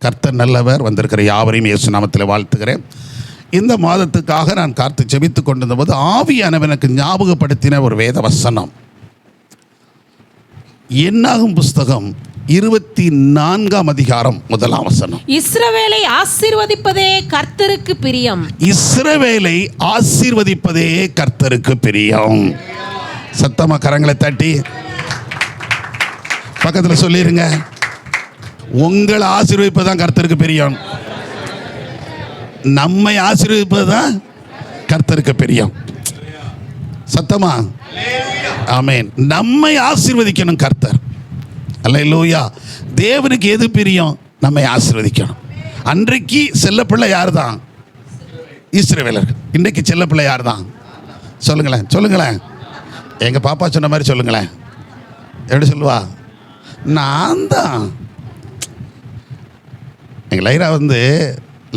கர்த்தர் நல்லவர். வந்திருக்கிற யாவரையும் இயேசு நாமத்தில் வாழ்த்துகிறேன். இந்த மாதத்துக்காக நான் காத்து ஜெபித்து கொண்டிருந்த போது ஆவியானவர் எனக்கு ஞாபகப்படுத்தின ஒரு வேத வசனம், என்னாகும் புஸ்தகம் 24ஆம் அதிகாரம் 1ஆம் வசனம். இஸ்ரவேலை ஆசீர்வதிப்பதே கர்த்தருக்கு பிரியம். இஸ்ரவேலை ஆசீர்வதிப்பதே கர்த்தருக்கு பிரியம். சத்தமா கரங்களை தட்டி பக்கத்தில் சொல்லிருங்க, உங்களை ஆசீர்வதிப்பதுதான் கர்த்தருக்கு பிரியம். நம்மை ஆசீர்வதிப்பதுதான் கர்த்தருக்கு பிரியம். சத்தமா ஆமென். நம்மை ஆசீர்வதிக்கணும் கர்த்தர். அல்லேலூயா. தேவனுக்கு எது பிரியம்? நம்மை ஆசீர்வதிக்கணும். அன்றைக்கு செல்லப்பிள்ளை யார் தான்? இஸ்ரவேலர்கள். இன்றைக்கு செல்லப்பிள்ளை யார் தான்? சொல்லுங்களேன், சொல்லுங்களேன். எங்கள் பாப்பா சொன்ன மாதிரி சொல்லுங்களேன். எப்படி சொல்லுவா? நான் தான். எங்கள் லைரா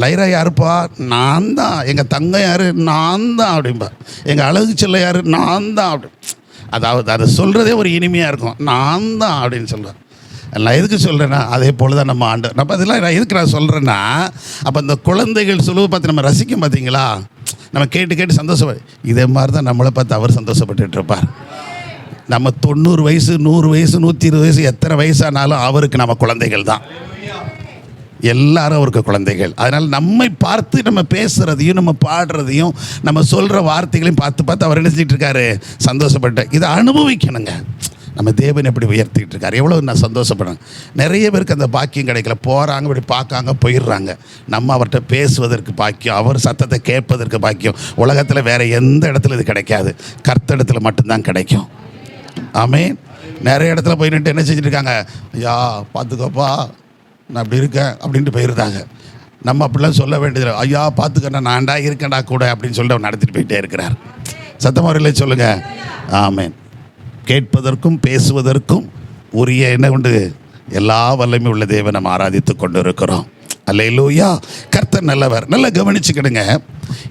லைரா யாருப்பா? நான் தான். எங்கள் தங்க யார்? நான் தான் அப்படின்பா. எங்கள் அழகு செல்ல யார்? நான் தான் அப்படி. அதாவது அதை சொல்கிறதே ஒரு இனிமையாக இருக்கும். நான் தான் அப்படின்னு சொல்கிறேன். நான் எதுக்கு சொல்கிறேன்னா, அதே போல் தான் நம்ம ஆண்டு. நம்ம அதெல்லாம் நான் எதுக்கு நான் சொல்கிறேன்னா, அப்போ இந்த குழந்தைகள் சொல்லுவ பார்த்து நம்ம ரசிக்கும் பார்த்தீங்களா, நம்ம கேட்டு கேட்டு சந்தோஷப்பட. இதே மாதிரி தான் நம்மளை பார்த்து அவர் சந்தோஷப்பட்டுட்டு இருப்பார். நம்ம 90 வயசு 100 வயசு 120 வயசு எத்தனை வயசானாலும் அவருக்கு நம்ம குழந்தைகள் தான். எல்லாரும் அவருக்கு குழந்தைகள். அதனால் நம்மை பார்த்து நம்ம பேசுகிறதையும் நம்ம பாடுறதையும் நம்ம சொல்கிற வார்த்தைகளையும் பார்த்து பார்த்து அவர் என்ன செஞ்சிட்டு இருக்காரு? சந்தோஷப்பட்டு. இதை அனுபவிக்கணுங்க. நம்ம தேவன் எப்படி உயர்த்திக்கிட்டு இருக்காரு, எவ்வளோ நான் சந்தோஷப்படுறேன். நிறைய பேருக்கு அந்த பாக்கியம் கிடைக்கல. போகிறாங்க, இப்படி பார்க்காங்க, போயிடுறாங்க. நம்ம அவர்கிட்ட பேசுவதற்கு பாக்கியம், அவர் சத்தத்தை கேட்பதற்கு பாக்கியம் உலகத்தில் வேறு எந்த இடத்துல இது கிடைக்காது. கர்த்தரிடத்தில் மட்டும்தான் கிடைக்கும். ஆமென். நிறைய இடத்துல போயிட்டு என்ன செஞ்சுட்டு இருக்காங்க? ஐயா பார்த்துக்கோப்பா, நான் அப்படி இருக்கேன் அப்படின்ட்டு போயிருந்தாங்க. நம்ம அப்படிலாம் சொல்ல வேண்டியதில்லை. ஐயா பார்த்துக்கண்ணா, நான்டா இருக்கேன்டா கூட அப்படின்னு சொல்லிட்டு அவர் நடத்திட்டு போயிட்டே இருக்கிறார். சத்தமாக சொல்லுங்கள். ஆமென். கேட்பதற்கும் பேசுவதற்கும் உரிய என்ன உண்டு? எல்லா வல்லமை உள்ள தேவனை நம்ம ஆராதித்து கொண்டு இருக்கிறோம். அல்லேலூயா. கர்த்தர் நல்லவர். நல்லா கவனிச்சுக்கிடுங்க.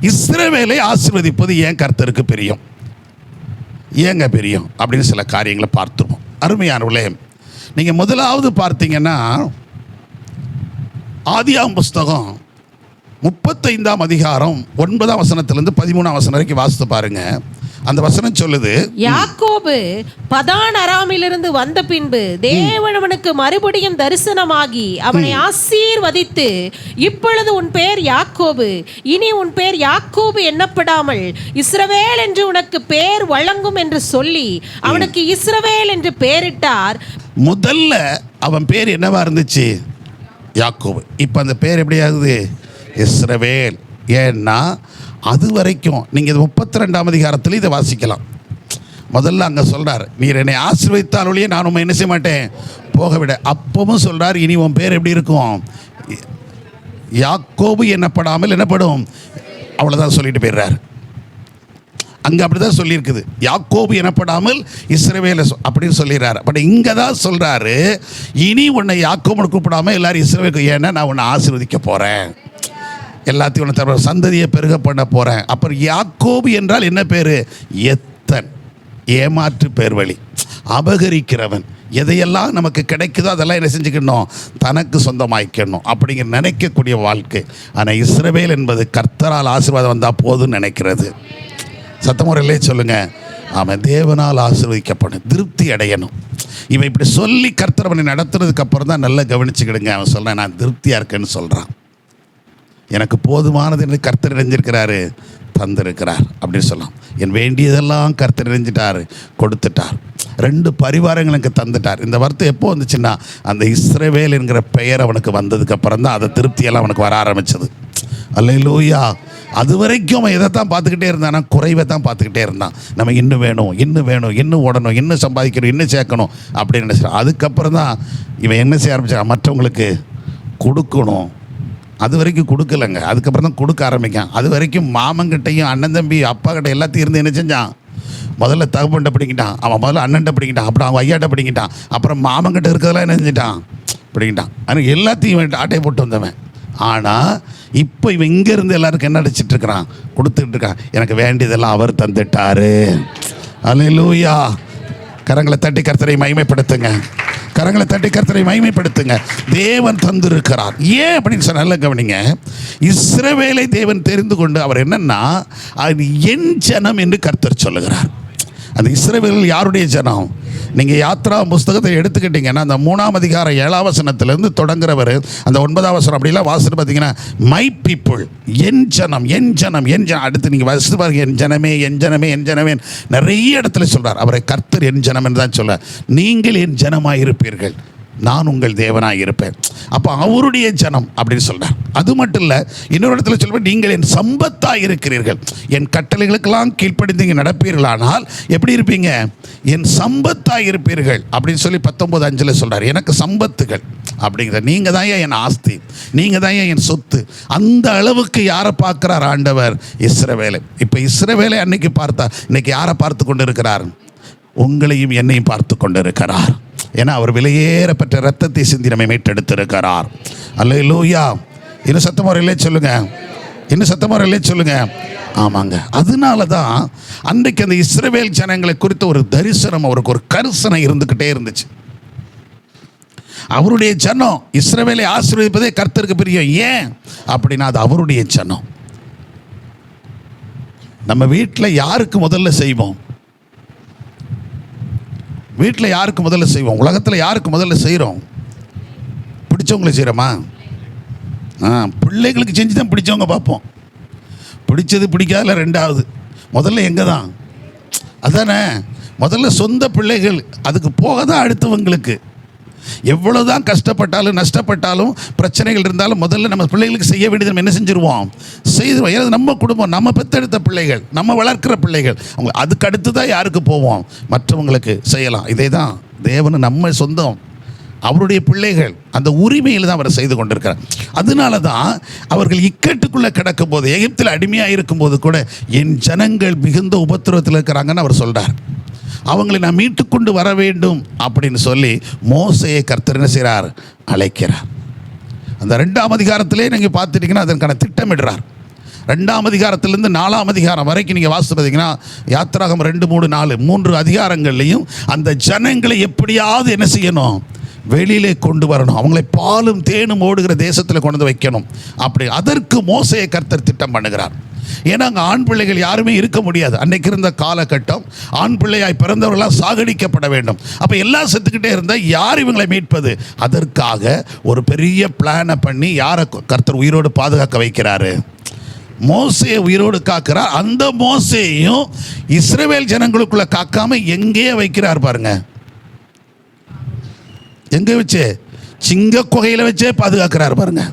இஸ்ரவேலை ஆசீர்வதிப்பது ஏன் கர்த்தருக்கு பிரியம்? ஏங்க பிரியம் அப்படின்னு சில காரியங்களை பார்த்துருவோம். அருமையானவர்களே, நீங்கள் முதலாவது பார்த்தீங்கன்னா ஆதியாகமம் புஸ்தகம் 35ஆம் அதிகாரம் 9ஆம் வசனத்திலிருந்து 13ஆம் வசனம் வரைக்கும் வாசித்து பாருங்க. அந்த வசனம் சொல்லுது, யாக்கோபு பதான் அராமிலிருந்து வந்த பின்பு தேவன் அவனுக்கு மறுபடியும் தரிசனமாகி அவனை ஆசீர்வதித்து, இப்பொழுது உன் பேர் யாக்கோபு, இனி உன் பேர் யாக்கோபு எண்ணப்படாமல் இஸ்ரவேல் என்று உனக்கு பேர் வழங்கும் என்று சொல்லி அவனுக்கு இஸ்ரவேல் என்று பெயரிட்டார். முதல்ல அவன் பேர் என்னவா இருந்துச்சு? யாக்கோபு. இப்போ அந்த பேர் எப்படி ஆகுது? இஸ்ரவேல். ஏன்னா அது வரைக்கும் நீங்கள் 32ஆம் அதிகாரத்தில் இதை வாசிக்கலாம். முதல்ல அங்கே சொல்கிறார், நீர் என்னை ஆசீர்வதித்தாலொழியே நான் உண்மை என்ன செய்ய மாட்டேன், போக விட. அப்பவும் சொல்கிறார், இனி உன் பேர் எப்படி இருக்கும்? யாக்கோபு என்னப்படாமல் என்னப்படும். அவ்வளோதான் சொல்லிட்டு போயிடுறார். அங்கே அப்படி தான் சொல்லியிருக்குது, யாக்கோபு எனப்படாமல் இஸ்ரவேல் அப்படின்னு சொல்லிடுறாரு. பட் இங்கே தான் சொல்கிறாரு, இனி உன்னை யாக்கோபுன்னு கூப்பிடாமல் எல்லாரும் இஸ்ரவேல். ஏன்னா நான் உன்னை ஆசீர்வதிக்க போகிறேன், எல்லாத்தையும் உன்னை தர சந்ததியை பெருக பண்ண போகிறேன். அப்புறம் யாக்கோபு என்றால் என்ன பேர்? எத்தன், ஏமாற்று பேர் வழி, அபகரிக்கிறவன். எதையெல்லாம் நமக்கு கிடைக்குதோ அதெல்லாம் என்ன செஞ்சுக்கணும்? தனக்கு சொந்தமாக்கணும் அப்படிங்கிற நினைக்கக்கூடிய வாழ்க்கை. ஆனால் இஸ்ரவேல் என்பது கர்த்தரால் ஆசீர்வாதம் வந்தால் போதும்னு நினைக்கிறது. சத்தமுறையிலே சொல்லுங்க. அவன் தேவனால் ஆசீர்வதிக்கப்படும், திருப்தி அடையணும். இவன் இப்படி சொல்லி கர்த்தர் அவனை நடத்துறதுக்கு அப்புறம் தான் நல்லா கவனிச்சுக்கிடுங்க. அவன் சொல்கிறான், நான் திருப்தியாக இருக்கேன்னு சொல்கிறான். எனக்கு போதுமானது என்று கர்த்தர் இணைஞ்சிருக்கிறாரு, தந்திருக்கிறார் அப்படின்னு சொல்லலாம். என் வேண்டியதெல்லாம் கர்த்தர் இணைஞ்சிட்டார், கொடுத்துட்டார். 2 பரிவாரங்களுக்கு தந்துட்டார். இந்த வார்த்தை எப்போ வந்துச்சுன்னா, அந்த இஸ்ரவேல் என்கிற பெயர் அவனுக்கு வந்ததுக்கு அப்புறம் தான் அதை திருப்தியெல்லாம் அவனுக்கு வர ஆரம்பிச்சது. அல்லேலூயா. அது வரைக்கும் அவன் எதை தான் பார்த்துக்கிட்டே இருந்தானா? குறைவை தான் பார்த்துக்கிட்டே இருந்தான். நம்ம இன்னும் வேணும், இன்னும் வேணும், இன்னும் ஓடணும், இன்னும் சம்பாதிக்கணும், இன்னும் சேர்க்கணும் அப்படின்னு நினைச்சான். அதுக்கப்புறம் தான் இவன் என்ன செய்ய ஆரம்பிச்சான்? மற்றவங்களுக்கு கொடுக்கணும். அது வரைக்கும் கொடுக்கலைங்க, அதுக்கப்புறம் தான் கொடுக்க ஆரம்பிக்கான். அது வரைக்கும் மாமன்கிட்டையும் அண்ணன் தம்பி அப்பா கிட்ட எல்லாத்தையும் இருந்து என்ன செஞ்சான்? முதல்ல தகப்பன்கிட்ட பிடிக்கிட்டான், அவன் முதல்ல அண்ணன்ட்ட பிடிக்கிட்டான், அப்புறம் அவன் ஐயாட்ட பிடிக்கிட்டான், அப்புறம் மாமன்கிட்ட இருக்கிறதெல்லாம் என்ன செஞ்சிட்டான்? பிடிக்கிட்டான். ஆனால் எல்லாத்தையும் ஆட்டையை போட்டு வந்தவன். ஆனால் இப்போ இவன் இங்கேருந்து எல்லாருக்கும் என்ன அடிச்சிட்டு இருக்கிறான்? கொடுத்துட்டு இருக்கான். எனக்கு வேண்டியதெல்லாம் அவர் தந்துட்டாரு. அல்லேலூயா. கரங்களை தட்டி கர்த்தரை மகிமைப்படுத்துங்க. கரங்களை தட்டி கர்த்தரை மகிமைப்படுத்துங்க. தேவன் தந்திருக்கிறார். ஏன் அப்படின்னு சொன்ன நல்ல கவனிங்க. இஸ்ரவேலை தேவன் தெரிந்து கொண்டு அவர் என்னன்னா அது என் ஜனம் என்று கர்த்தர் சொல்லுகிறார். அந்த இஸ்ரவேல் யாருடைய ஜனம்? நீங்கள் யாத்ரா புஸ்தகத்தை எடுத்துக்கிட்டீங்கன்னா அந்த 3ஆம் அதிகாரம் 7ஆம் வசனத்திலிருந்து தொடங்குறவர் அந்த 9ஆம் வசனம் அப்படிலாம் வாசித்து பார்த்தீங்கன்னா மை பீப்புள், என் ஜனம், என் ஜனம், என் ஜனம். அடுத்து நீங்கள் வாசித்து பாருங்க, என் ஜனமே, என் ஜனமே, என் ஜனமே, நிறைய இடத்துல சொல்கிறார். அவரை கர்த்தர் என் ஜனம் என்று தான் சொல்கிறார். நீங்கள் என் ஜனமாக இருப்பீர்கள், நான் உங்கள் தேவனாக இருப்பேன். அப்போ அவருடைய ஜனம் அப்படின்னு சொல்கிறார். அது மட்டும் இல்லை, இன்னொரு இடத்துல சொல்லுவேன், நீங்கள் என் சம்பத்தாக இருக்கிறீர்கள். என் கட்டளைகளுக்கெல்லாம் கீழ்ப்படிந்து இங்கே நடப்பீர்களானால் எப்படி இருப்பீங்க? என் சம்பத்தாக இருப்பீர்கள் அப்படின்னு சொல்லி 19:5 சொல்கிறார். எனக்கு சம்பத்துகள் அப்படிங்கிற நீங்கள் தான் என் ஆஸ்தி, நீங்கள் தான் என் சொத்து. அந்த அளவுக்கு யாரை பார்க்குறார் ஆண்டவர்? இஸ்ரவேலை. இப்போ இஸ்ரவேலை அன்னைக்கு பார்த்தா இன்னைக்கு யாரை பார்த்து கொண்டு இருக்கிறார்? உங்களையும் என்னையும் பார்த்து கொண்டு இருக்கிறார். ஏன்னா அவர் விலையேறப்பட்ட ரத்தத்தை சிந்தி நம்மை மீட்டெடுத்திருக்கிறார். அல்லேலூயா. இன்னும் சத்தமுறையிலே சொல்லுங்க, இன்னும் சத்தமுறையிலே சொல்லுங்க. ஆமாங்க. அதனால தான் அன்றைக்கு அந்த இஸ்ரவேல் ஜனங்களை குறித்த ஒரு தரிசனம், அவருக்கு ஒரு கரிசனை இருந்துக்கிட்டே இருந்துச்சு. அவருடைய ஜனம் இஸ்ரவேலை ஆசீர்வதிப்பதே கர்த்தருக்கு பிரியம். ஏன் அப்படின்னா அது அவருடைய ஜனம். நம்ம வீட்டில் யாருக்கு முதல்ல செய்வோம்? வீட்டில் யாருக்கு முதல்ல செய்வோம்? உலகத்தில் யாருக்கு முதல்ல செய்கிறோம்? பிடிச்சவங்களை செய்கிறோமா? பிள்ளைகளுக்கு செஞ்சு தான் பிடிச்சவங்க பார்ப்போம். பிடிச்சது பிடிக்காதுல ரெண்டாவது. முதல்ல எங்கே தான்? அதானே முதல்ல சொந்த பிள்ளைகள், அதுக்கு போக தான் அடுத்தவங்களுக்கு. எவ்வளோ தான் கஷ்டப்பட்டாலும் நஷ்டப்பட்டாலும் பிரச்சனைகள் இருந்தாலும் முதல்ல நம்ம பிள்ளைகளுக்கு செய்ய வேண்டியது நம்ம என்ன செஞ்சுருவோம்? செய்துருவோம். ஏன்னா நம்ம குடும்பம், நம்ம பெற்றெடுத்த பிள்ளைகள், நம்ம வளர்க்குற பிள்ளைகள். அவங்க அதுக்கு அடுத்து தான் யாருக்கு போவோம்? மற்றவங்களுக்கு செய்யலாம். இதே தான் தேவன் நம்ம சொந்தம், அவருடைய பிள்ளைகள். அந்த உரிமையில் தான் அவர் செய்து கொண்டிருக்கிறார். அதனால தான் அவர்கள் இக்கட்டுக்குள்ளே கிடக்கும் போது, எகிப்தில் அடிமையாக இருக்கும்போது கூட என் ஜனங்கள் மிகுந்த உபத்திரவத்தில் இருக்கிறாங்கன்னு அவர் சொல்கிறார். அவங்களை நான் மீட்டுக்கொண்டு வர வேண்டும் அப்படின்னு சொல்லி மோசேயை கர்த்தர் என்ன செய்கிறார்? அழைக்கிறார். அந்த 2ஆம் அதிகாரத்திலே நீங்கள் பார்த்துட்டிங்கன்னா அதற்கான திட்டமிடுறார். 2ஆம் அதிகாரத்திலேருந்து 4ஆம் அதிகாரம் வரைக்கும் நீங்கள் வாசித்து பார்த்தீங்கன்னா யாத்திராகமம் 2, 3, 4 3 அதிகாரங்கள்லையும் அந்த ஜனங்களை எப்படியாவது என்ன செய்யணும்? வெளியிலே கொண்டு வரணும். அவங்களை பாலும் தேனும் ஓடுகிற தேசத்தில் கொண்டு வந்து வைக்கணும். அப்படி அதற்கு மோசேயை கர்த்தர் திட்டம் பண்ணுகிறார். ஏன்னா அங்கே ஆண் பிள்ளைகள் யாருமே இருக்க முடியாது. அன்னைக்கு இருந்த காலகட்டம் ஆண் பிள்ளையாய் பிறந்தவர்களாம் சாகடிக்கப்பட வேண்டும். அப்போ எல்லாம் செத்துக்கிட்டே இருந்தால் யார் இவங்களை மீட்பது? அதற்காக ஒரு பெரிய பிளானை பண்ணி யாரை கர்த்தர் உயிரோடு பாதுகாக்க வைக்கிறாரு? மோசேயை உயிரோடு காக்கிறார். அந்த மோசேயும் இஸ்ரவேல் ஜனங்களுக்குள்ள காக்காம எங்கேயே வைக்கிறார் பாருங்க. எங்கே வச்சு? சிங்க குகையில் வச்சே பாதுகாக்கிறார் பாருங்க.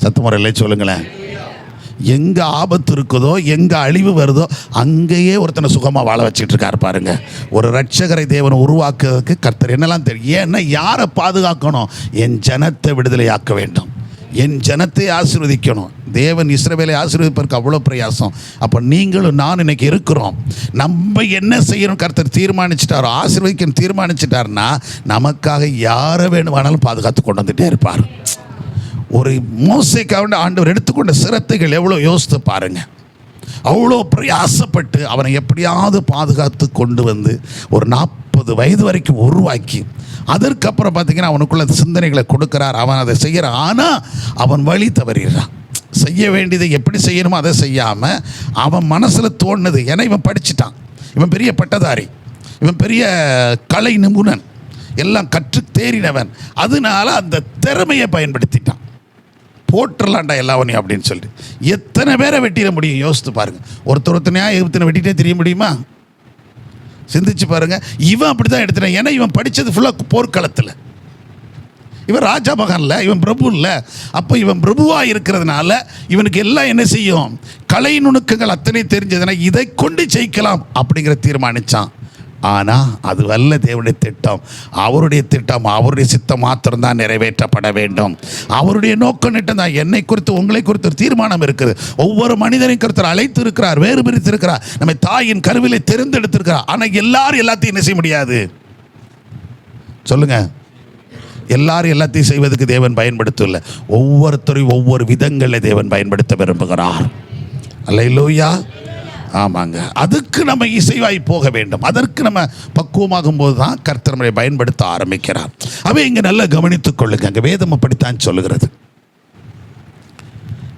சத்தமுறையிலே சொல்லுங்களேன். எங்கே ஆபத்து இருக்குதோ, எங்கே அழிவு வருதோ அங்கேயே ஒருத்தனை சுகமாக வாழ வச்சுட்டு இருக்கார் பாருங்க. ஒரு ரட்சகரை தேவனை உருவாக்குறதுக்கு கர்த்தர் என்னெல்லாம் தெரியும். ஏன்னா யாரை பாதுகாக்கணும்? என் ஜனத்தை விடுதலையாக்க வேண்டும், என் ஜனத்தை ஆசீர்வதிக்கணும். தேவன் இஸ்ரவேலை ஆசீர்வதிப்பதற்கு அவ்வளோ பிரயாசம். அப்போ நீங்களும் நான் இன்னைக்கு இருக்கிறோம். நம்ம என்ன செய்யணும்? கர்த்தர் தீர்மானிச்சிட்டாரோ, ஆசீர்வதிக்கணும் தீர்மானிச்சிட்டாருன்னா நமக்காக யாரை வேணுமானாலும் பாதுகாத்து கொண்டு வந்துட்டே இருப்பார். ஒரு மோசேக்காக ஆண்டவர் எடுத்துக்கொண்ட சிரத்தைகள் எவ்வளோ யோசித்து பாருங்க. அவ்வளோ பிரயாசப்பட்டு அவனை எப்படியாவது பாதுகாத்து கொண்டு வந்து ஒரு 40 வயது வரைக்கும் உருவாக்கி அதற்கப்புறம் பார்த்திங்கன்னா அவனுக்குள்ள சிந்தனைகளை கொடுக்குறார். அவன் அதை செய்கிறான். ஆனால் அவன் வழி தவறிடுறான். செய்ய வேண்டியதை எப்படி செய்யணுமோ அதை செய்யாமல் அவன் மனசில் தோணுது. ஏன்னா இவன் படிச்சுட்டான், இவன் பெரிய பட்டதாரி, இவன் பெரிய கலை நிபுணன், எல்லாம் கற்று தேறினவன். அதனால அந்த திறமையை பயன்படுத்திட்டான். போட்டுடலாண்டா எல்லாவனையும் அப்படின்னு சொல்லிட்டு எத்தனை பேரை வெட்டிட முடியும்? யோசித்து பாருங்க. ஒருத்தனையா எத்தனை வெட்டிகிட்டே தெரிய முடியுமா? சிந்திச்சு பாருங்க. இவன் அப்படி தான் எடுத்துட்டான். ஏன்னா இவன் படித்தது ஃபுல்லாக போர்க்களத்தில். இவன் ராஜா மகன் இல்லை, இவன் பிரபு இல்லை. அப்போ இவன் பிரபுவாக இருக்கிறதுனால இவனுக்கு எல்லாம் என்ன செய்யும்? கலை நுணுக்கங்கள் அத்தனை தெரிஞ்சதுன்னா இதை கொண்டு ஜெயிக்கலாம் அப்படிங்கிற தீர்மானித்தான். ஆனால் அது அல்ல தேவனுடைய திட்டம். அவருடைய திட்டம், அவருடைய சித்தம் மாத்திரம்தான் நிறைவேற்றப்பட வேண்டும். அவருடைய நோக்கம் நிட்டம் தான். என்னை குறித்து உங்களை குறித்து ஒரு தீர்மானம் இருக்குது. ஒவ்வொரு மனிதனை குறித்து அழைத்து இருக்கிறார், வேறு பிரித்து இருக்கிறார், நம்ம தாயின் கருவிலை தெரிந்தெடுத்திருக்கிறார். ஆனால் எல்லாரும் எல்லாத்தையும் என்ன செய்ய முடியாது? சொல்லுங்க. எல்லாரும் எல்லாத்தையும் செய்வதற்கு தேவன் பயன்படுத்தவில்லை. ஒவ்வொருத்தரையும் ஒவ்வொரு விதங்களில் தேவன் பயன்படுத்த விரும்புகிறார். அல்லேலூயா. ஆமாங்க, அதுக்கு நம்ம இசைவாய் போக வேண்டும். அதற்கு நம்ம பக்குவமாகும் போது தான் கர்த்தர் நம்மை பயன்படுத்த ஆரம்பிக்கிறார். அவை இங்கே நல்லா கவனித்துக் கொள்ளுங்க. அங்கே வேதம் அப்படித்தான் சொல்லுகிறது.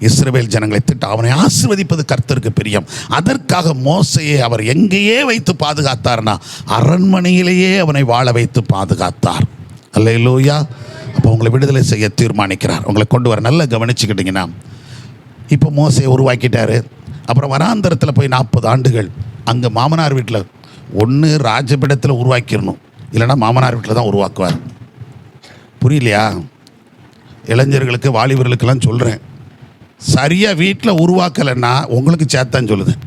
இஸ்ரவேல் ஜனங்களை திட்ட அவனை ஆசீர்வதிப்பது கர்த்தருக்கு பிரியம். அதற்காக மோசையை அவர் எங்கேயே வைத்து பாதுகாத்தார்னா அரண்மனையிலேயே அவனை வாழ வைத்து பாதுகாத்தார். அல்லேலூயா. அப்போ உங்களை விடுதலை செய்ய தீர்மானிக்கிறார். உங்களை கொண்டு வர நல்லா கவனிச்சுக்கிட்டிங்கன்னா, இப்போ மோசையை உருவாக்கிட்டாரு. அப்புறம் வனாந்தரத்தில் போய் 40 ஆண்டுகள் அங்கே மாமனார் வீட்டில் ஒன்று ராஜபீடத்தில் உருவாக்கிடணும், இல்லைன்னா மாமனார் வீட்டில் தான் உருவாக்குவார். புரியலையா? இளைஞர்களுக்கு வாலிபர்களுக்கெல்லாம் சொல்கிறேன், சரியாக வீட்டில் உருவாக்கலைன்னா உங்களுக்கு சேத்தான் சொல்லுதேன்.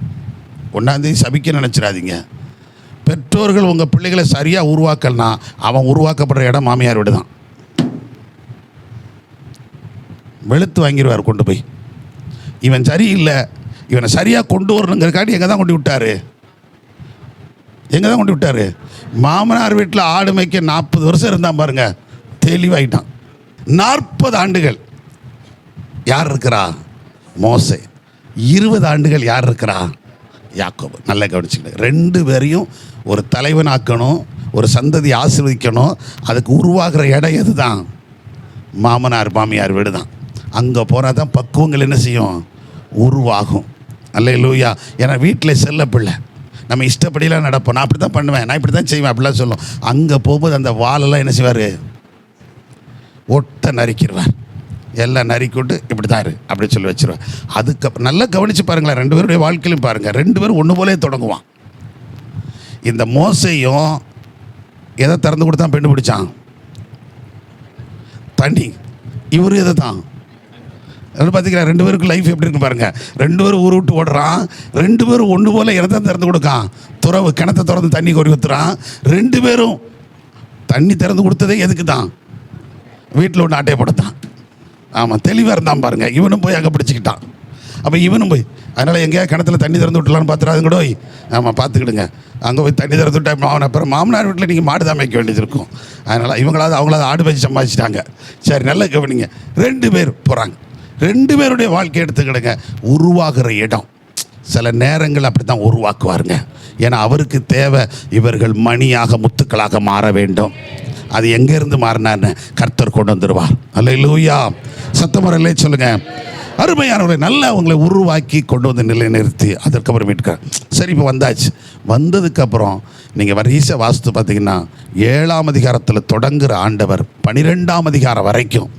ஒன்றாந்தேதி சபிக்க நினச்சிடாதீங்க. பெற்றோர்கள் உங்கள் பிள்ளைகளை சரியாக உருவாக்கலைன்னா அவன் உருவாக்கப்படுற இடம் மாமியார் வீடு தான். வெளுத்து வாங்கிடுவார் கொண்டு போய். இவன் சரியில்லை, இவனை சரியாக கொண்டு வரணுங்கிறக்காட்டி எங்கே தான் கொண்டு விட்டார்? எங்கே தான் கொண்டு விட்டார்? மாமனார் வீட்டில் ஆடு மேய்க்க 40 வருஷம் இருந்தான் பாருங்க, தெளிவாயிட்டான். 40 ஆண்டுகள் யார் இருக்கிறா? மோசே. 20 ஆண்டுகள் யார் இருக்கிறா? யாக்கோபு. நல்லா கவனிச்சுக்கிட்டு 2 பேரையும் ஒரு தலைவனாக்கணும், ஒரு சந்ததி ஆசீர்வதிக்கணும். அதுக்கு உருவாகிற இடம் எது தான்? மாமனார் மாமியார் வீடு தான். அங்கே போனால் தான் பக்குவங்கள் என்ன செய்யும்? உருவாகும். அல்லேலூயா. ஏன்னா வீட்டில் செல்ல பிள்ளை, நம்ம இஷ்டப்படியெல்லாம் நடப்போம். நான் அப்படி தான் பண்ணுவேன், நான் இப்படி தான் செய்வேன் அப்படிலாம் சொல்லும். அங்கே போகும்போது அந்த வாலெல்லாம் என்ன செய்வார்? ஒட்ட நறுக்கிடுவார். எல்லாம் நறுக்கிவிட்டு இப்படி தான் இரு அப்படி சொல்லி வச்சுருவார். அதுக்கப்புறம் நல்லா கவனித்து பாருங்களேன், 2 பேருடைய வாழ்க்கையிலும் பாருங்கள், 2 பேரும் ஒன்று போலே தொடங்குவான். இந்த மோசையும் எதை திறந்து கொடுத்தா பெண்ணு பிடிச்சான்? தண்ணி. இவரு எதை தான் பார்த்தீங்களா? 2 பேருக்கு லைஃப் எப்படி இருக்கு பாருங்க. 2 பேரும் ஊர் விட்டு ஓடுறான். 2 பேரும் ஒன்று போல இடத்த திறந்து கொடுக்கான். துறவு கிணத்தை திறந்து தண்ணி கொறி ஊற்றுறான். 2 பேரும் தண்ணி திறந்து கொடுத்ததே எதுக்கு தான்? வீட்டில் ஒன்று ஆட்டையை போடத்தான். ஆமாம், தெளிவாக இருந்தான் பாருங்க. இவனும் போய் அங்கே பிடிச்சிக்கிட்டான். அப்போ இவனும் போய் அதனால் எங்கேயா கிணத்துல தண்ணி திறந்து விட்டுலான்னு பார்த்துறாதுங்கடோ. ஆமாம், பார்த்துக்கிடுங்க. அங்கே போய் தண்ணி திறந்து விட்டா அவன் அப்புறம் மாமனார் வீட்டில் நீங்கள் மாடு தான் மேய்க்க வேண்டியது இருக்கும். அதனால் அவங்களாவது ஆடு மேய்ச்சி சம்பாதிச்சிட்டாங்க. சரி, நல்லா கவனிங்க. 2 பேர் போகிறாங்க. 2 பேருடைய வாழ்க்கை எடுத்துக்கிடுங்க. உருவாகிற இடம் சில நேரங்கள் அப்படி தான் உருவாக்குவாருங்க. ஏன்னா அவருக்கு தேவை இவர்கள் மணியாக முத்துக்களாக மாற வேண்டும். அது எங்கேருந்து மாறினான்னு கர்த்தர் கொண்டு வந்துடுவார். அல்லேலூயா. சத்தமரலே சொல்லுங்க. அருமையானவர்களை நல்லா அவங்களை உருவாக்கி கொண்டு வந்து நிலைநிறுத்தி அதற்கப்புறம் மீட்கிறார். சரி, இப்போ வந்தாச்சு. வந்ததுக்கப்புறம் நீங்கள் வரிசை வாஸ்து பார்த்தீங்கன்னா 7ஆம் அதிகாரத்தில் தொடங்குகிற ஆண்டவர் 12ஆம் அதிகாரம் வரைக்கும்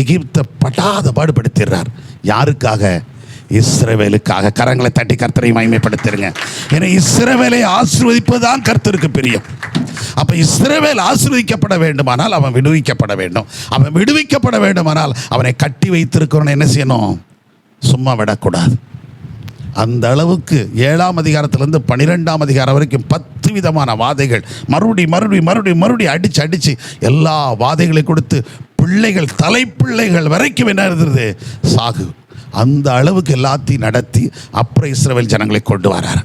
எகிப்தை படாத பாடுபடுத்திடுறார். யாருக்காக? இஸ்ரவேலுக்காக. கரங்களை தட்டி கர்த்தரை மகிமைப்படுத்திருங்க. ஏன்னா இஸ்ரவேலை ஆசீர்வதிப்பதுதான் கர்த்தருக்கு பிரியம். அப்போ இஸ்ரவேல் ஆசீர்வதிக்கப்பட வேண்டுமானால் அவன் விடுவிக்கப்பட வேண்டும். அவன் விடுவிக்கப்பட வேண்டுமானால் அவனை கட்டி வைத்திருக்கிறவனை என்ன செய்யணும்? சும்மா விடக்கூடாது. அந்த அளவுக்கு 7ஆம் அதிகாரத்திலேருந்து 12ஆம் அதிகாரம் வரைக்கும் 10 விதமான வாதைகள் மறுபடி அடித்து எல்லா வாதைகளை கொடுத்து பிள்ளைகள் தலைப்பிள்ளைகள் வரைக்கும் என்ன இருந்தது? சாகு. அந்த அளவுக்கு எல்லாத்தையும் நடத்தி அப்புறம் இஸ்ரவேல் ஜனங்களை கொண்டு வரார்.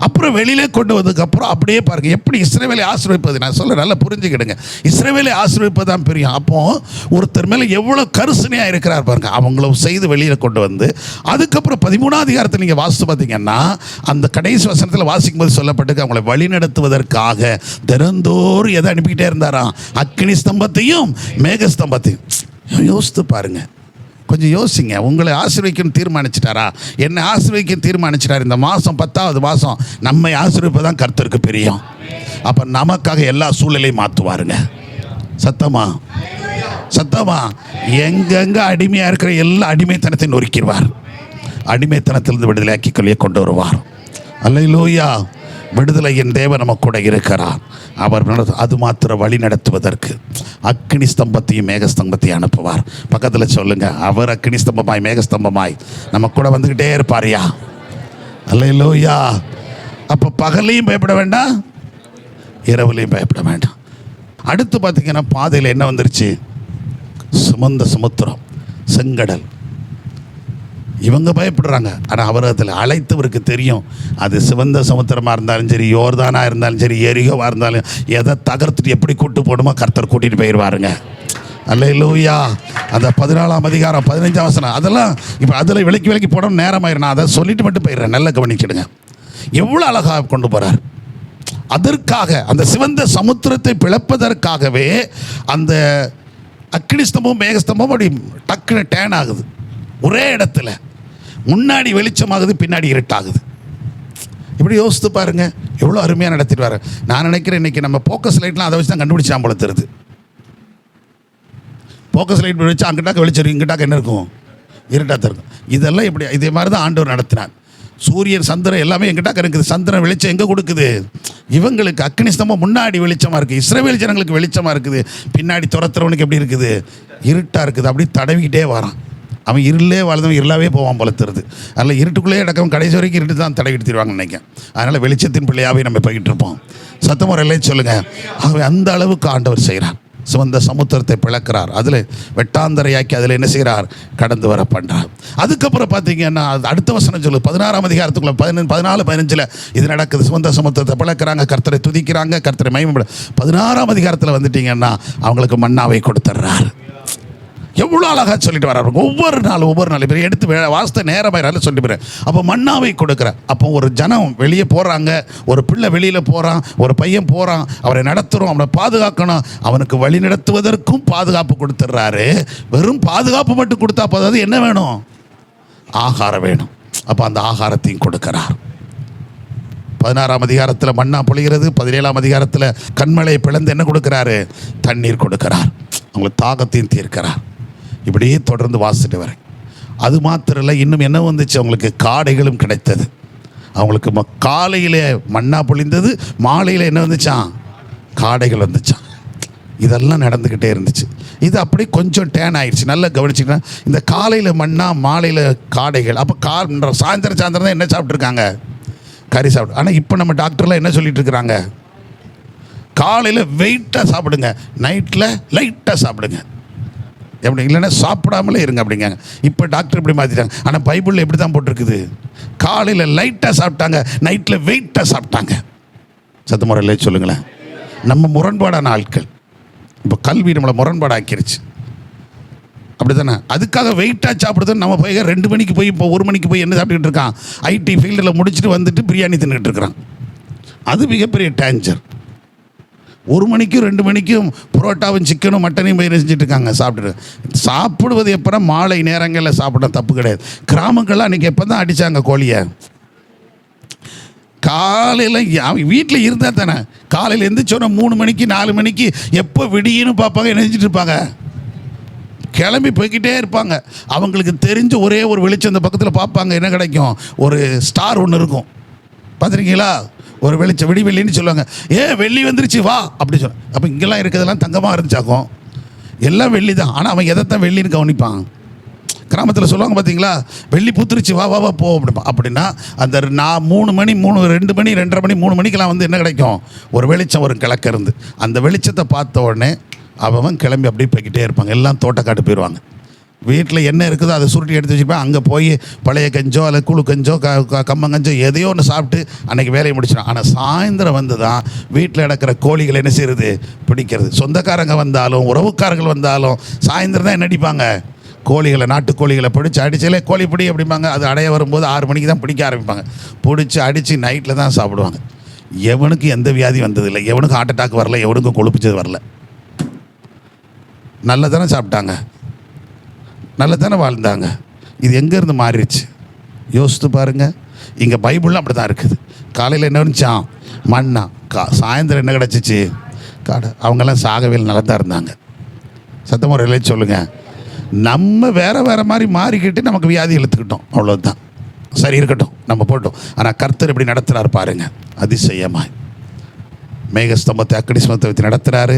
அப்புறம் வெளியிலே கொண்டு வந்ததுக்கப்புறம் அப்படியே பாருங்கள் எப்படி இஸ்ரவேலை ஆசீர்வதிப்பது. நான் சொல்ல நல்லா புரிஞ்சுக்கிடுங்க. இஸ்ரவேலை ஆசீர்வதிப்பது தான் பிரியம். அப்போது ஒருத்தர் மேலே எவ்வளோ கருசனையாக இருக்கிறார் பாருங்கள். அவங்கள செய்து வெளியில் கொண்டு வந்து அதுக்கப்புறம் 13ஆம் அதிகாரத்தில் நீங்கள் வாசித்து பார்த்தீங்கன்னா அந்த கடைசி வசனத்தில் வாசிக்கும்போது சொல்லப்பட்டிருக்கு, அவங்களை வழி நடத்துவதற்காக தினந்தோறும் எதை அனுப்பிக்கிட்டே இருந்தாராம்? அக்கினி ஸ்தம்பத்தையும் மேக ஸ்தம்பத்தையும். யோசித்து பாருங்கள், கொஞ்சம் யோசிங்க. உங்களை ஆசீர்வதிக்கணும்னு தீர்மானிச்சிட்டாரா? என்னை ஆசீர்வதிக்கணும்னு தீர்மானிச்சிட்டார். இந்த மாதம் 10ஆவது மாதம் நம்மை ஆசீர்வதிப்பதான் கர்த்தருக்கு பிரியம். அப்போ நமக்காக எல்லா சூழ்நிலையும் மாற்றுவாருங்க. சத்தமா எங்கெங்கே அடிமையாக இருக்கிற எல்லா அடிமைத்தனத்தை நொறுக்கிடுவார். அடிமைத்தனத்திலிருந்து விடுதலையாக்கி கொண்டு வருவார். அல்லேலூயா. விடுதலையின் தேவன் நம்ம கூட இருக்கிறார். அவர் அது மாத்திர வழி நடத்துவதற்கு அக்கினி ஸ்தம்பத்தையும் மேகஸ்தம்பத்தையும் அனுப்புவார். பக்கத்தில் சொல்லுங்க, அவர் அக்கினி ஸ்தம்பமாய் மேகஸ்தம்பமாய் நம்ம கூட வந்துக்கிட்டே இருப்பாரியா. அல்லேலூயா. அப்போ பகலையும் பயப்பட வேண்டாம், இரவுலையும் பயப்பட வேண்டாம். அடுத்து பார்த்தீங்கன்னா பாதையில் என்ன வந்துருச்சு? சுமந்த சமுத்திரம், செங்கடல். இவங்க பயப்படுறாங்க. ஆனால் அவர் அதில் அழைத்தவருக்கு தெரியும், அது சிவந்த சமுத்திரமாக இருந்தாலும் சரி, யோர்தானாக இருந்தாலும் சரி, எரிகோவாக இருந்தாலும் எதை தகர்த்துட்டு எப்படி கூட்டு போடுமோ கர்த்தர் கூட்டிகிட்டு போயிடுவாருங்க. அல்லேலூயா. அந்த 14ஆம் அதிகாரம் 15ஆம் வசனம் அதெல்லாம் இப்போ அதில் விலைக்கு போடணும் நேரமாயிரும். நான் அதை சொல்லிட்டு மட்டும் போயிடுறேன். நல்லா கவனிக்கிடுங்க. எவ்வளோ அழகாக கொண்டு போகிறார். அதற்காக அந்த சிவந்த சமுத்திரத்தை பிளப்பதற்காகவே அந்த அக்கினி ஸ்தம்பம் மேகஸ்தம்பம் அப்படி டக்குன்னு டேன் ஆகுது. ஒரே இடத்துல முன்னாடி வெளிச்சமாகுது, பின்னாடி இருட்டாகுது. இப்படி யோசித்து பாருங்க, எவ்வளோ அருமையாக நடத்திட்டு வர. நான் நினைக்கிறேன் இன்றைக்கி நம்ம போக்கஸ் லைட்லாம் அதை வச்சு தான் கண்டுபிடிச்சான் போல தெரியுது. போக்கஸ் லைட் வச்சு அங்கிட்டாக்க வெளிச்சம், இங்கிட்டாக்க என்ன இருக்கும், இருட்டாக இருக்கும். இதெல்லாம் இப்படி இதே மாதிரி தான் ஆண்டவர் நடத்தினார். சூரியன் சந்திரன் எல்லாமே எங்கிட்டாக்க இருக்குது. சந்திரன் வெளிச்சம் எங்கே கொடுக்குது? இவங்களுக்கு அக்கினி ஸ்தம்பம் முன்னாடி வெளிச்சமாக இருக்குது, இஸ்ரவேல் ஜனங்களுக்கு வெளிச்சமாக இருக்குது. பின்னாடி துரத்துறவனுக்கு எப்படி இருக்குது? இருட்டாக இருக்குது. அப்படி தடவிக்கிட்டே வரான். அவன் இருளே வாழ்ந்தவன் இருளாவே போவான் போல தருது. அதில் இருட்டுக்குள்ளேயே அடக்கம் கடைசி வரைக்கும் இருட்டு தான் தடவிடுத்திடுவாங்கன்னு நினைக்கிறேன். அதனால் வெளிச்சத்தின் பிள்ளையாகவே நம்ம போய்கிட்டு இருப்போம். சத்தமுறையிலே சொல்லுங்கள். ஆகவே அந்த அளவுக்கு ஆண்டவர் செய்கிறார். சிவந்த சமுத்திரத்தை பிளக்கிறார், அதில் வெட்டாந்தரையாக்கி அதில் என்ன செய்கிறார்? கடந்து வர பண்ணுறார். அதுக்கப்புறம் பார்த்தீங்கன்னா அடுத்த வசனம் சொல்லுது, 16ஆம் அதிகாரத்துக்குள்ள 14, 15 இது நடக்குது. சிவந்த சமுத்திரத்தை பிளக்கிறாங்க, கர்த்தரை துதிக்கிறாங்க, கர்த்தரை மகிமைப்பட. 16ஆம் அதிகாரத்தில் வந்துட்டீங்கன்னா அவங்களுக்கு மன்னாவை கொடுத்துட்றார். எவ்வளோ அழகாக சொல்லிட்டு வர்றாரு. ஒவ்வொரு நாள் இப்போ எடுத்து வாஸ்த நேரமாக சொல்லிட்டு போகிறேன். அப்போ மன்னாவை கொடுக்குற. அப்போ ஒரு ஜனம் வெளியே போகிறாங்க, ஒரு பிள்ளை வெளியில் போகிறான், ஒரு பையன் போகிறான், அவரை நடத்துகிறோம், அவனை பாதுகாக்கணும். அவனுக்கு வழி நடத்துவதற்கும் பாதுகாப்பு கொடுத்துட்றாரு. வெறும் பாதுகாப்பு மட்டும் கொடுத்தா போதாது, என்ன வேணும்? ஆகாரம் வேணும். அப்போ அந்த ஆகாரத்தையும் கொடுக்கிறார். 16ஆம் அதிகாரத்தில் மன்னா பொழிகிறது. 17ஆம் அதிகாரத்தில் கண்மலை பிளந்து என்ன கொடுக்குறாரு? தண்ணீர் கொடுக்கிறார். அவங்களுக்கு தாகத்தையும் தீர்க்கிறார். இப்படியே தொடர்ந்து வாசிட்டு வரேன். அது மாத்திரம் இல்லை, இன்னும் என்ன வந்துச்சு? அவங்களுக்கு காடைகளும் கிடைத்தது. அவங்களுக்கு காலையில் மன்னா பொழிந்தது, மாலையில் என்ன வந்துச்சான்? காடைகள் வந்துச்சான். இதெல்லாம் நடந்துக்கிட்டே இருந்துச்சு. இது அப்படி கொஞ்சம் டேன் ஆயிடுச்சு. நல்லா கவனிச்சிங்கன்னா, இந்த காலையில் மன்னா, மாலையில் காடைகள். அப்போ சாயந்தரம் தான் என்ன சாப்பிட்ருக்காங்க? கறி சாப்பிட்டு. ஆனால் இப்போ நம்ம டாக்டர்லாம் என்ன சொல்லிட்டு இருக்கிறாங்க? காலையில் வெயிட்டாக சாப்பிடுங்க, நைட்டில் லைட்டாக சாப்பிடுங்க. எப்படி இல்லைன்னா சாப்பிடாமலே இருங்க அப்படிங்காங்க. இப்போ டாக்டர் இப்படி மாற்றிட்டாங்க. ஆனால் பைபிளில் எப்படி தான் போட்டிருக்குது? காலையில் லைட்டாக சாப்பிட்டாங்க, நைட்டில் வெயிட்டாக சாப்பிட்டாங்க. சத்த முறையில் சொல்லுங்களேன். நம்ம முரண்பாடான ஆட்கள். இப்போ கல்வி நம்மளை முரண்பாடாக்கிருச்சு. அப்படி தானே? அதுக்காக வெயிட்டாக சாப்பிடுறது. நம்ம போய் 2 மணிக்கு போய் இப்போ 1 மணிக்கு போய் என்ன சாப்பிட்டுக்கிட்டு இருக்கான்? ஐடி ஃபீல்டில் முடிச்சுட்டு வந்துட்டு பிரியாணி தின்னுட்டு இருக்கிறான். அது மிகப்பெரிய டேஞ்சர். 1 மணிக்கும் 2 மணிக்கும் புரோட்டாவும் சிக்கனும் மட்டனையும் போய் செஞ்சுட்டு இருக்காங்க. சாப்பிடுவது எப்போ? மாலை நேரங்களில் சாப்பிட தப்பு கிடையாது. கிராமங்கள்லாம் அன்றைக்கி எப்போ தான் அடித்தாங்க கோழியை? காலையில் வீட்டில் இருந்தால் தானே. காலையில் எந்திரிச்சோன்னா 3 மணிக்கு 4 மணிக்கு எப்போ விடியுன்னு பார்ப்பாங்க, என்ன செஞ்சுட்டு இருப்பாங்க? கிளம்பி போய்கிட்டே இருப்பாங்க. அவங்களுக்கு தெரிஞ்ச ஒரே ஒரு வெளிச்சம் அந்த பக்கத்தில் பார்ப்பாங்க. என்ன கிடைக்கும்? ஒரு ஸ்டார் ஒன்று இருக்கும், பார்த்துருக்கீங்களா? ஒரு வெளிச்சம், விடி வெள்ளின்னு சொல்லுவாங்க. வெள்ளி வந்துருச்சு வா அப்படி சொல்ல. அப்போ இங்கெல்லாம் இருக்கிறதெல்லாம் தங்கமாக இருந்துச்சாக்கும், எல்லாம் வெள்ளி தான். ஆனால் அவன் எதைத்தான் வெள்ளின்னு கவனிப்பான். கிராமத்தில் சொல்லுவாங்க பார்த்தீங்களா, வெள்ளி பூத்துருச்சு வா வா வா போ அப்படிப்பா. அப்படின்னா அந்த 2 மணி 2:30 மணி 3 மணிக்கெல்லாம் வந்து என்ன கிடைக்கும்? ஒரு வெளிச்சம், ஒரு கிழக்கு இருந்து. அந்த வெளிச்சத்தை பார்த்த உடனே அவன் கிளம்பி அப்படியே போய்கிட்டே இருப்பாங்க. எல்லாம் தோட்டக்காட்டு போயிடுவாங்க. வீட்டில் என்ன இருக்குதோ அதை சுருட்டி எடுத்து வச்சுருப்பேன். அங்கே போய் பழைய கஞ்சோ அல்லது குழு கஞ்சோ கம்மங்கஞ்சோ எதையோ ஒன்று சாப்பிட்டு அன்றைக்கி வேலையை முடிச்சிடும். ஆனால் சாயந்தரம் வந்து தான் வீட்டில் நடக்கிற கோழிகளை என்ன செய்கிறது? பிடிக்கிறது. சொந்தக்காரங்க வந்தாலும் உறவுக்காரர்கள் வந்தாலும் சாயந்தரம் தான் என்ன அடிப்பாங்க? கோழிகளை, நாட்டு கோழிகளை பிடிச்சி அடிச்சாலே கோழி பிடி அப்படிம்பாங்க. அது அடைய வரும்போது 6 மணிக்கு தான் பிடிக்க ஆரம்பிப்பாங்க. பிடிச்சி அடித்து நைட்டில் தான் சாப்பிடுவாங்க. எவனுக்கு எந்த வியாதி வந்ததில்லை, எவனுக்கும் ஹார்ட் அட்டாக் வரல, எவனுக்கும் கொழுப்பிச்சது வரல. நல்லதானே சாப்பிட்டாங்க, நல்லதானே வாழ்ந்தாங்க. இது எங்கேருந்து மாறிடுச்சு யோசித்து பாருங்கள். இங்கே பைபிளில் அப்படி தான் இருக்குது. காலையில் என்ன வந்துச்சான்? மண்ணா. சாயந்தரம் என்ன கிடச்சிச்சு? காடை. அவங்கெல்லாம் சாகவே நல்லா தான் இருந்தாங்க. சத்தமுறையிலே சொல்லுங்கள். நம்ம வேறு மாதிரி மாறிக்கிட்டு நமக்கு வியாதி இழுத்துக்கிட்டோம், அவ்வளோதான். சரி இருக்கட்டும், நம்ம போட்டோம். ஆனால் கர்த்தர் இப்படி நடத்துகிறார் பாருங்கள், அதிசயமாய். மேகஸ்தம்பத்தை அக்கினி ஸ்தம்பத்தை வச்சு நடத்துகிறாரு.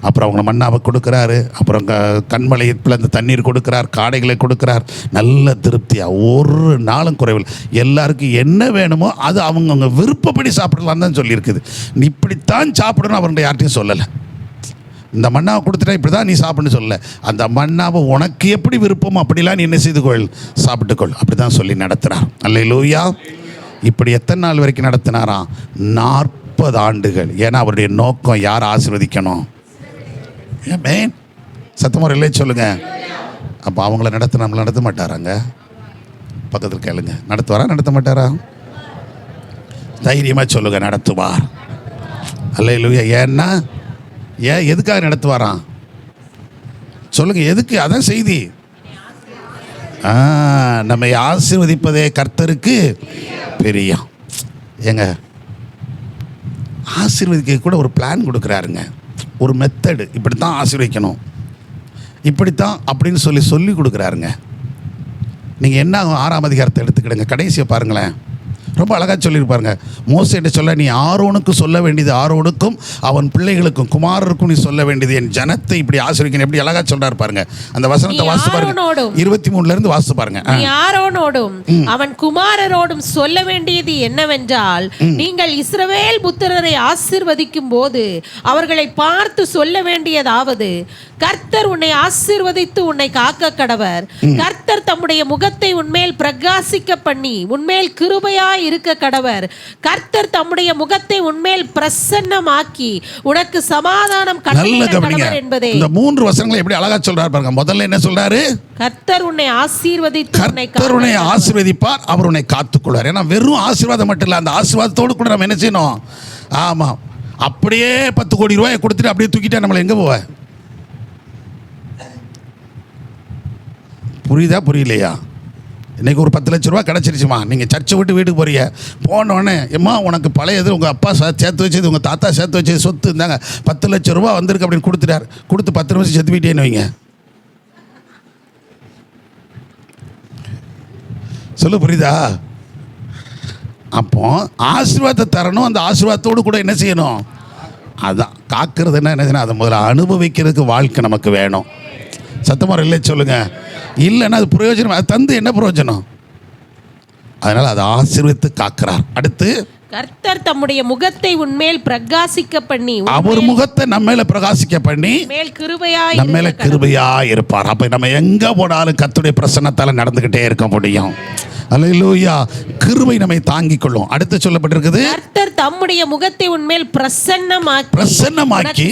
அப்புறம் அவங்கள மன்னாவை கொடுக்குறாரு. அப்புறம் கண்மலையில் அந்த தண்ணீர் கொடுக்குறார், காடைகளை கொடுக்குறார். நல்ல திருப்தியாக ஒரு நாளும் குறைவில். எல்லாருக்கும் என்ன வேணுமோ அது அவங்கவுங்க விருப்பப்படி சாப்பிடலாம் தான் சொல்லியிருக்குது. இப்படித்தான் சாப்பிடணும் அவருடைய யார்ட்டையும் சொல்லலை. இந்த மன்னாவை கொடுத்துட்டா இப்படி தான் நீ சாப்பிட்ணுன்னு சொல்லலை. அந்த மன்னாவை உனக்கு எப்படி விருப்பமோ அப்படிலாம் நீ என்ன செய்து கொள், சாப்பிட்டுக்கொள். அப்படி தான் சொல்லி நடத்துகிறார். அல்லேலூயா. இப்படி எத்தனை நாள் வரைக்கும் நடத்தினாராம்? 40 ஆண்டுகள். ஏன்னா அவருடைய நோக்கம் யார் ஆசீர்வதிக்கணும்? ஆமென். சத்தமுறையிலே சொல்லுங்கள். அப்போ அவங்கள நம்மளை நடத்த மாட்டாராங்க? பக்கத்தில் கேளுங்க. நடத்துவாரா, நடத்த மாட்டாரா? தைரியமாக சொல்லுங்க, நடத்துவார். அல்லேலூயா. ஏன்னா எதுக்காக நடத்துவாராம் சொல்லுங்க, எதுக்கு? அதான் செய்தி. நம்மை ஆசீர்வதிப்பதே கர்த்தருக்கு பிரியம். ஏங்க, ஆசீர்வதிக்க கூட ஒரு பிளான் கொடுக்குறாருங்க, ஒரு மெத்தடு. இப்படித்தான் ஆசீர்வதிக்கணும், இப்படித்தான் அப்படின்னு சொல்லி கொடுக்குறாருங்க. நீங்கள் என்ன 6ஆம் அதிகாரத்தை எடுத்துக்கிடுங்க, கடைசியை பாருங்களேன். ரொம்ப அழகாக சொல்லியிருப்பாருங்க. மோசேட்ட சொல்ல, நீ ஆரோனுக்கு சொல்ல வேண்டியது ஆரோனுக்கும் அவன் பிள்ளைகளுக்கும் குமாரருக்கும் நீ சொல்ல வேண்டியது என் ஜனத்தை இப்படி ஆசீர்வதிக்கணும். எப்படி அழகாக சொல்றாரு பாருங்க. அந்த வசனத்தை வாசித்து பாருங்க, 23 வாசித்து பாருங்க. நீ ஆரோனோடும் அவன் குமாரரோடும் சொல்ல வேண்டியது என்னவென்றால், நீங்கள் இஸ்ரவேல் புத்திரரை ஆசீர்வதிக்கும் போது அவர்களை பார்த்து சொல்ல வேண்டியதாவது, கர்த்தர் உன்னை ஆசீர்வதித்து உன்னை காக்க கடவர். கர்த்தர் தம்முடைய முகத்தை உன்மேல் பிரகாசிக்க பண்ணி உன்மேல் கிருபையாய் இருக்க கடவர். கர்த்தர் தம்முடைய முகத்தை உன்மேல் பிரசன்னமாக்கி உனக்கு சமாதானம் கட்டளையிட கடவர் என்பதே. இந்த 3 வசனங்களை எப்படி அழகா சொல்றாரு பாருங்க. முதல்ல என்ன சொல்றாரு? கர்த்தர் உன்னை ஆசீர்வதித்து கர்த்தர் உன்னை ஆசீர்வதிப்பார், அவர் உன்னை காத்துக்கொள்வார். ஏன்னா வெறும் ஆசீர்வாதம் மட்டும் இல்லை, அந்த ஆசீர்வாதத்தோடு கூட நம்ம என்ன செய்யணும்? ஆமா, அப்படியே 10 கோடி ரூபாயை கொடுத்துட்டு அப்படியே தூக்கிட்டா நம்மளை எங்க போவ? புரியுதா புரியலையா? இன்றைக்கி ஒரு 10 லட்ச ரூபா கிடச்சிருச்சுமா, நீங்கள் சர்ச்சை விட்டு வீட்டுக்கு போறீங்க, போனோடனே எம்மா உனக்கு பழையது உங்கள் அப்பா சேர்த்து வச்சது உங்கள் தாத்தா சேர்த்து வச்சது சொத்து இருந்தாங்க 10 லட்ச ரூபா வந்திருக்கு அப்படின்னு கொடுத்துட்டார். கொடுத்து 10 நிமிஷம் செத்து போயிட்டேன்னு வைங்க. சொல்லு, புரியுதா? அப்போ ஆசீர்வாதத்தை தரணும், அந்த ஆசீர்வாதத்தோடு கூட என்ன செய்யணும்? அதான் காக்கிறதுன்னா என்ன செய்யணும்? அதை முதல்ல அனுபவிக்கிறதுக்கு வாழ்க்கை நமக்கு வேணும். சத்தமாக இல்லை சொல்லுங்க. இல்லைன்னா அது பிரயோஜனம், அது தந்து என்ன பிரயோஜனம்? அதனால அதை ஆசீர்வதித்து காக்கிறார். அடுத்து, கர்த்தர் தம்முடைய முகத்தை உன்மேல் பிரகாசிக்க பண்ணி, அவர் முகத்தை நம்ம மேல பிரகாசிக்க பண்ணி நம்ம மேல கிருபையா இருப்பார். அப்ப நம்ம எங்க போனாலும் கர்த்தருடைய பிரசன்னத்தால நடந்துகிட்டே இருக்க முடியும். அல்லேலூயா. கிருபை நம்மை தாங்கிக் கொள்ளும். அடுத்து சொல்லப்பட்டிருக்குது, கர்த்தர் தம்முடைய முகத்தை உன்மேல் பிரசன்னமாக்கி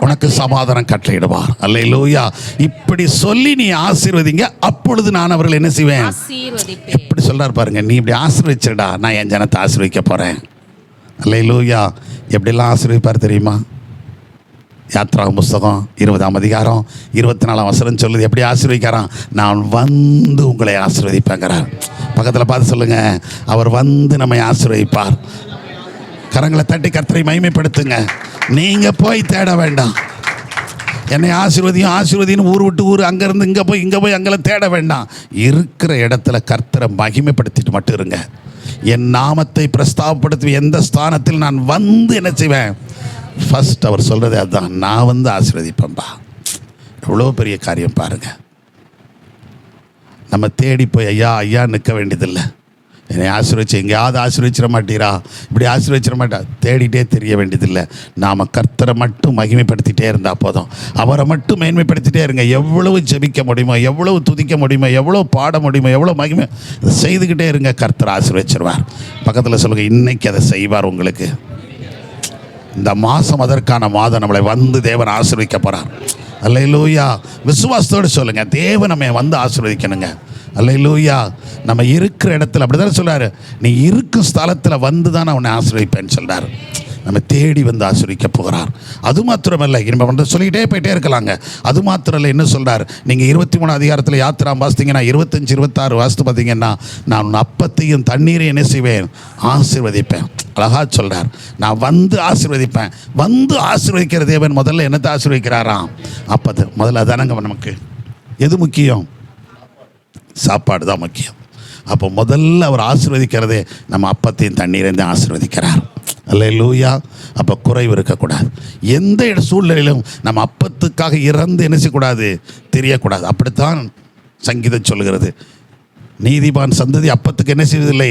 உனக்கு சமாதானம் கட்டளையிடுவார். அல்லேலூயா. இப்படி சொல்லி நீ ஆசீர்வதிங்க, அப்பொழுது நான் அவர்கள் என்ன செய்வேன்? எப்படி சொல்றாரு பாருங்க. நீ இப்படி ஆசீர்வதிச்சிடா, நான் என் ஜனத்தை ஆசீர்வதிக்க போறேன். அல்லேலூயா. எப்படிலாம் ஆசீர்வதிப்பார் தெரியுமா? யாத்ராகம புஸ்தகம் 20ஆம் அதிகாரம் 24ஆம் வசனம் சொல்லுது. எப்படி ஆசீர்வதிக்கிறான்? நான் வந்து உங்களை ஆசீர்வதிப்பேங்கிறார். பக்கத்தில் பார்த்து சொல்லுங்க, அவர் வந்து நம்மை ஆசீர்வதிப்பார். கரங்களை தட்டி கர்த்தரை மகிமைப்படுத்துங்க. நீங்க போய் தேட வேண்டாம். என்னை ஆசீர்வதின்னு ஊர் விட்டு ஊர், அங்கேருந்து இங்கே போய் அங்கெல்லாம் தேட வேண்டாம். இருக்கிற இடத்துல கர்த்தரை மகிமைப்படுத்திட்டு மட்டும் இருங்க. என் நாமத்தை பிரஸ்தாபப்படுத்தி எந்த ஸ்தானத்தில் நான் வந்து என்ன செய்வேன்? ஃபர்ஸ்ட் அவர் சொல்கிறது அதுதான், நான் வந்து ஆசீர்வதிப்பேன்பா. எவ்வளோ பெரிய காரியம் பாருங்க. நம்ம தேடி போய் ஐயா நிற்க வேண்டியதில்லை. என்னை ஆசீர்வதிச்சு எங்கேயாவது ஆசீர்வதிச்சிட மாட்டீரா, இப்படி ஆசீர்வதிச்சிட மாட்டா, தேடிட்டே தெரிய வேண்டியதில்லை. நாம் கர்த்தரை மட்டும் மகிமைப்படுத்திகிட்டே இருந்தால் போதும். அவரை மட்டும் மேன்மைப்படுத்திகிட்டே இருங்க. எவ்வளவு ஜெபிக்க முடியுமோ, எவ்வளவு துதிக்க முடியுமோ, எவ்வளோ பாட முடியுமோ, எவ்வளோ மகிமை செய்துக்கிட்டே இருங்க. கர்த்தர் ஆசீர்வதிச்சிருவார். பக்கத்தில் சொல்லுங்கள், இன்னைக்கு அதை செய்வார் உங்களுக்கு. இந்த மாதம் அதற்கான மாதம் நம்மளை வந்து தேவன் ஆசீர்வதிக்க போகிறார். அல்லேலூயா. விசுவாசத்தோடு சொல்லுங்க, தேவன் நம்ம வந்து ஆசீர்வதிக்கணுங்க. அல்லேலூயா. நம்ம இருக்கிற இடத்துல அப்படிதான் சொல்றாரு, நீ இருக்கும் ஸ்தலத்தில் வந்து தான் நான் உன்னை ஆசீர்வதிப்பேன்னு சொல்றாரு. நம்ம தேடி வந்து ஆசீர்வதிக்க போகிறார். அது மாத்திரமல்ல, நம்ம வந்து சொல்லிக்கிட்டே போயிட்டே இருக்கலாங்க. அது மாத்திரம் இல்லை, என்ன சொல்றார்? நீங்கள் 23 அதிகாரத்தில் யாத்திராம் வாசித்தீங்கன்னா 25, 26 வாசித்து பார்த்தீங்கன்னா, நான் உன் அப்பத்தையும் தண்ணீரையும் என்ன செய்வேன்? ஆசீர்வதிப்பேன். அழகா சொல்றார், நான் வந்து ஆசீர்வதிப்பேன். வந்து ஆசீர்வதிக்கிற தேவன் முதல்ல என்னத்தை ஆசீர்வதிக்கிறாராம்? அப்பது முதல்ல அதானங்க நமக்கு எது முக்கியம்? சாப்பாடு தான் முக்கியம். அப்போ முதல்ல அவர் ஆசீர்வதிக்கிறதே நம்ம அப்பத்தையும் தண்ணீரையும் தான் ஆசீர்வதிக்கிறார். அல்லேலூயா. அப்போ குறைவு இருக்கக்கூடாது. எந்த சூழ்நிலையிலும் நம்ம அப்பத்துக்காக இறந்து என்ன செய்யக்கூடாது? தெரியக்கூடாது. அப்படித்தான் சங்கீதம் சொல்லுகிறது, நீதிமான் சந்ததி அப்பத்துக்கு என்ன செய்வதில்லை?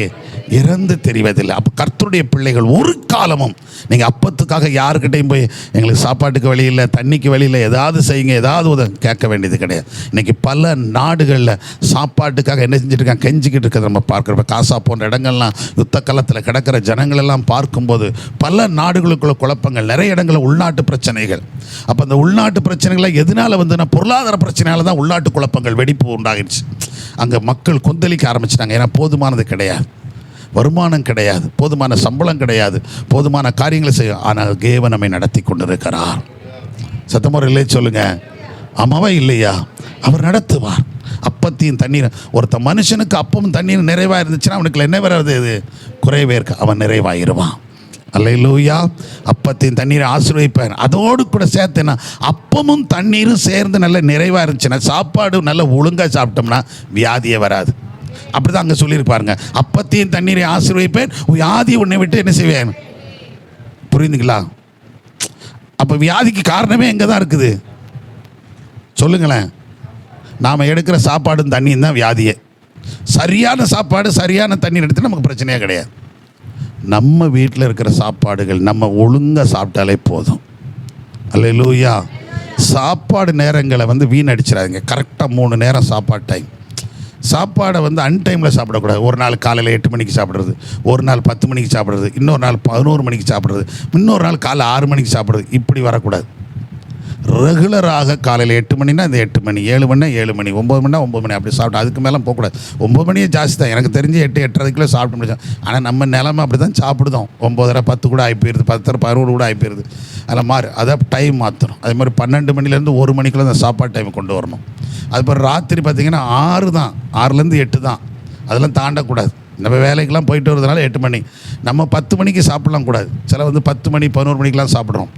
இறந்து தெரிவதில்லை. அப்போ கர்த்தருடைய பிள்ளைகள் ஒரு காலமும் நீங்கள் அப்பத்துக்காக யாருக்கிட்டையும் போய் எங்களுக்கு சாப்பாட்டுக்கு வழி இல்லை, தண்ணிக்கு வழி இல்லை, ஏதாவது செய்யுங்க, ஏதாவது கேட்க வேண்டியது கிடையாது. இன்றைக்கி பல நாடுகளில் சாப்பாட்டுக்காக என்ன செஞ்சுட்டு இருக்காங்க? கெஞ்சிக்கிட்டு இருக்கிறத நம்ம பார்க்குறப்ப காசா போன்ற இடங்கள்லாம் யுத்த காலத்தில் கிடக்கிற ஜனங்களெல்லாம் பார்க்கும்போது பல நாடுகளுக்குள்ள குழப்பங்கள், நிறைய இடங்களில் உள்நாட்டு பிரச்சனைகள். அப்போ அந்த உள்நாட்டு பிரச்சனைகளை எதனால் வந்துன்னா பொருளாதார பிரச்சனையால் தான் உள்நாட்டு குழப்பங்கள் வெடிப்பு உண்டாகிடுச்சு. அங்கே மக்கள் கொந்தளிக்க ஆரம்பிச்சிட்டாங்க. ஏன்னா போதுமானது கிடையாது. வருமானம் கிடையாது, போதுமான சம்பளம் கிடையாது, போதுமான காரியங்களை செய்ய, ஆனால் தேவன் நம்மை நடத்தி கொண்டிருக்கிறார். சத்தமுறை இல்லை சொல்லுங்க. ஆமாவா இல்லையா? அவர் நடத்துவார். அப்பத்தையும் தண்ணீர், ஒருத்த மனுஷனுக்கு அப்பமும் தண்ணீர் நிறைவாக இருந்துச்சுன்னா அவனுக்கு என்ன வராது, இது குறைவே இருக்க, அவன் நிறைவாயிருவான். அல்லேலூயா. அப்பத்தையும் தண்ணீரை ஆசீர்வதிப்பார். அதோடு கூட சேர்த்தேன்னா அப்பமும் தண்ணீரும் சேர்ந்து நல்ல நிறைவாக இருந்துச்சுன்னா, சாப்பாடு நல்ல ஒழுங்காக சாப்பிட்டோம்னா வியாதியே வராது. அப்படி தான் அங்கே சொல்லியிருப்பாருங்க, அப்பத்தையும் தண்ணீரை ஆசீர்வதிப்பேன், வியாதி உன்னை விட்டு என்ன செய்வேன். புரியுதுங்களா? அப்போ வியாதிக்கு காரணமே எங்கே தான் இருக்குது சொல்லுங்களேன். நாம் எடுக்கிற சாப்பாடும் தண்ணியும் தான் வியாதியே. சரியான சாப்பாடு சரியான தண்ணீர் எடுத்து நமக்கு பிரச்சனையே கிடையாது. நம்ம வீட்டில் இருக்கிற சாப்பாடுகள் நம்ம ஒழுங்காக சாப்பிட்டாலே போதும். அல்லேலூயா. சாப்பாடு நேரங்களை வீணடிச்சிடாதீங்க. கரெக்டாக 3 நேரம் சாப்பாடு டைம். சாப்பாடை அன்டைமில் சாப்பிடக்கூடாது. ஒரு நாள் காலையில் 8 மணிக்கு சாப்பிட்றது, ஒரு நாள் 10 மணிக்கு சாப்பிட்றது, இன்னொரு நாள் 11 மணிக்கு சாப்பிட்றது, இன்னொரு நாள் காலைல 6 மணிக்கு சாப்பிட்றது. இப்படி வரக்கூடாது. ரெகுலராக காலையில் 8 மணினா இந்த 8 மணி, 7 மணினா 7 மணி, 9 மணினா 9 மணி, அப்படி சாப்பிட்டு அதுக்கு மேலே போகக்கூடாது. 9 மணியே ஜாஸ்தி தான். எனக்கு தெரிஞ்சு 8-8:30 சாப்பிட்டு முடிச்சோம். ஆனால் நம்ம நிலமை அப்படி தான் சாப்பிடுதோம். 9:30 10 கூட ஆகி போயிடுது, 10:30 11 கூட ஆகி போயிடுது. அதில் மாறு அதை டைம் மாற்றணும். அதே மாதிரி 12 மணிலேருந்து 1 மணிக்குள்ளே அந்த சாப்பாடு டைம் கொண்டு வரணும். அதுக்கப்புறம் ராத்திரி பார்த்திங்கன்னா 6 தான், 6லேருந்து 8 தான். அதெல்லாம் தாண்டக்கூடாது. நம்ம வேலைக்கெல்லாம் போயிட்டு வரதுனால 8 மணி. நம்ம 10 மணிக்கு சாப்பிடலாம் கூடாது. சில 10 மணி 11 மணிக்கெலாம் சாப்பிட்றோம்.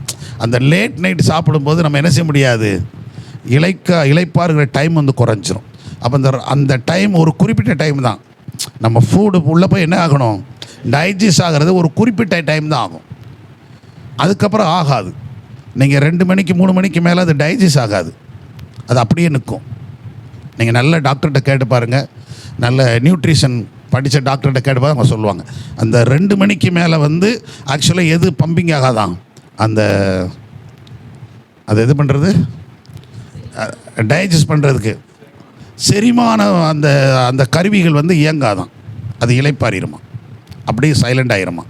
அந்த லேட் நைட் சாப்பிடும்போது நம்ம என்ன செய்ய முடியாது, இளைப்பாருங்கிற டைம் குறைஞ்சிரும். அப்போ அந்த டைம் ஒரு குறிப்பிட்ட டைம் தான். நம்ம ஃபுட்டு உள்ளே போய் என்ன ஆகணும், டைஜஸ்ட் ஆகிறது ஒரு குறிப்பிட்ட டைம் தான் ஆகும். அதுக்கப்புறம் ஆகாது. நீங்கள் 2 மணிக்கு 3 மணிக்கு மேலே அது டைஜஸ்ட் ஆகாது, அது அப்படியே நிற்கும். நீங்கள் நல்ல டாக்டர்கிட்ட கேட்டு பாருங்கள், நல்ல நியூட்ரிஷன் படித்த டாக்டர்கிட்ட கேட்டு பாருங்க, அவங்க சொல்லுவாங்க அந்த 2 மணிக்கு மேலே ஆக்சுவலாக எது பம்பிங் ஆகாதான், அது எது பண்ணுறது, டைஜஸ்ட் பண்ணுறதுக்கு செரிமான அந்த கருவிகள் இயங்காதான், அது இளைப்பாறிடுமா, அப்படியே சைலண்ட் ஆகிருமா.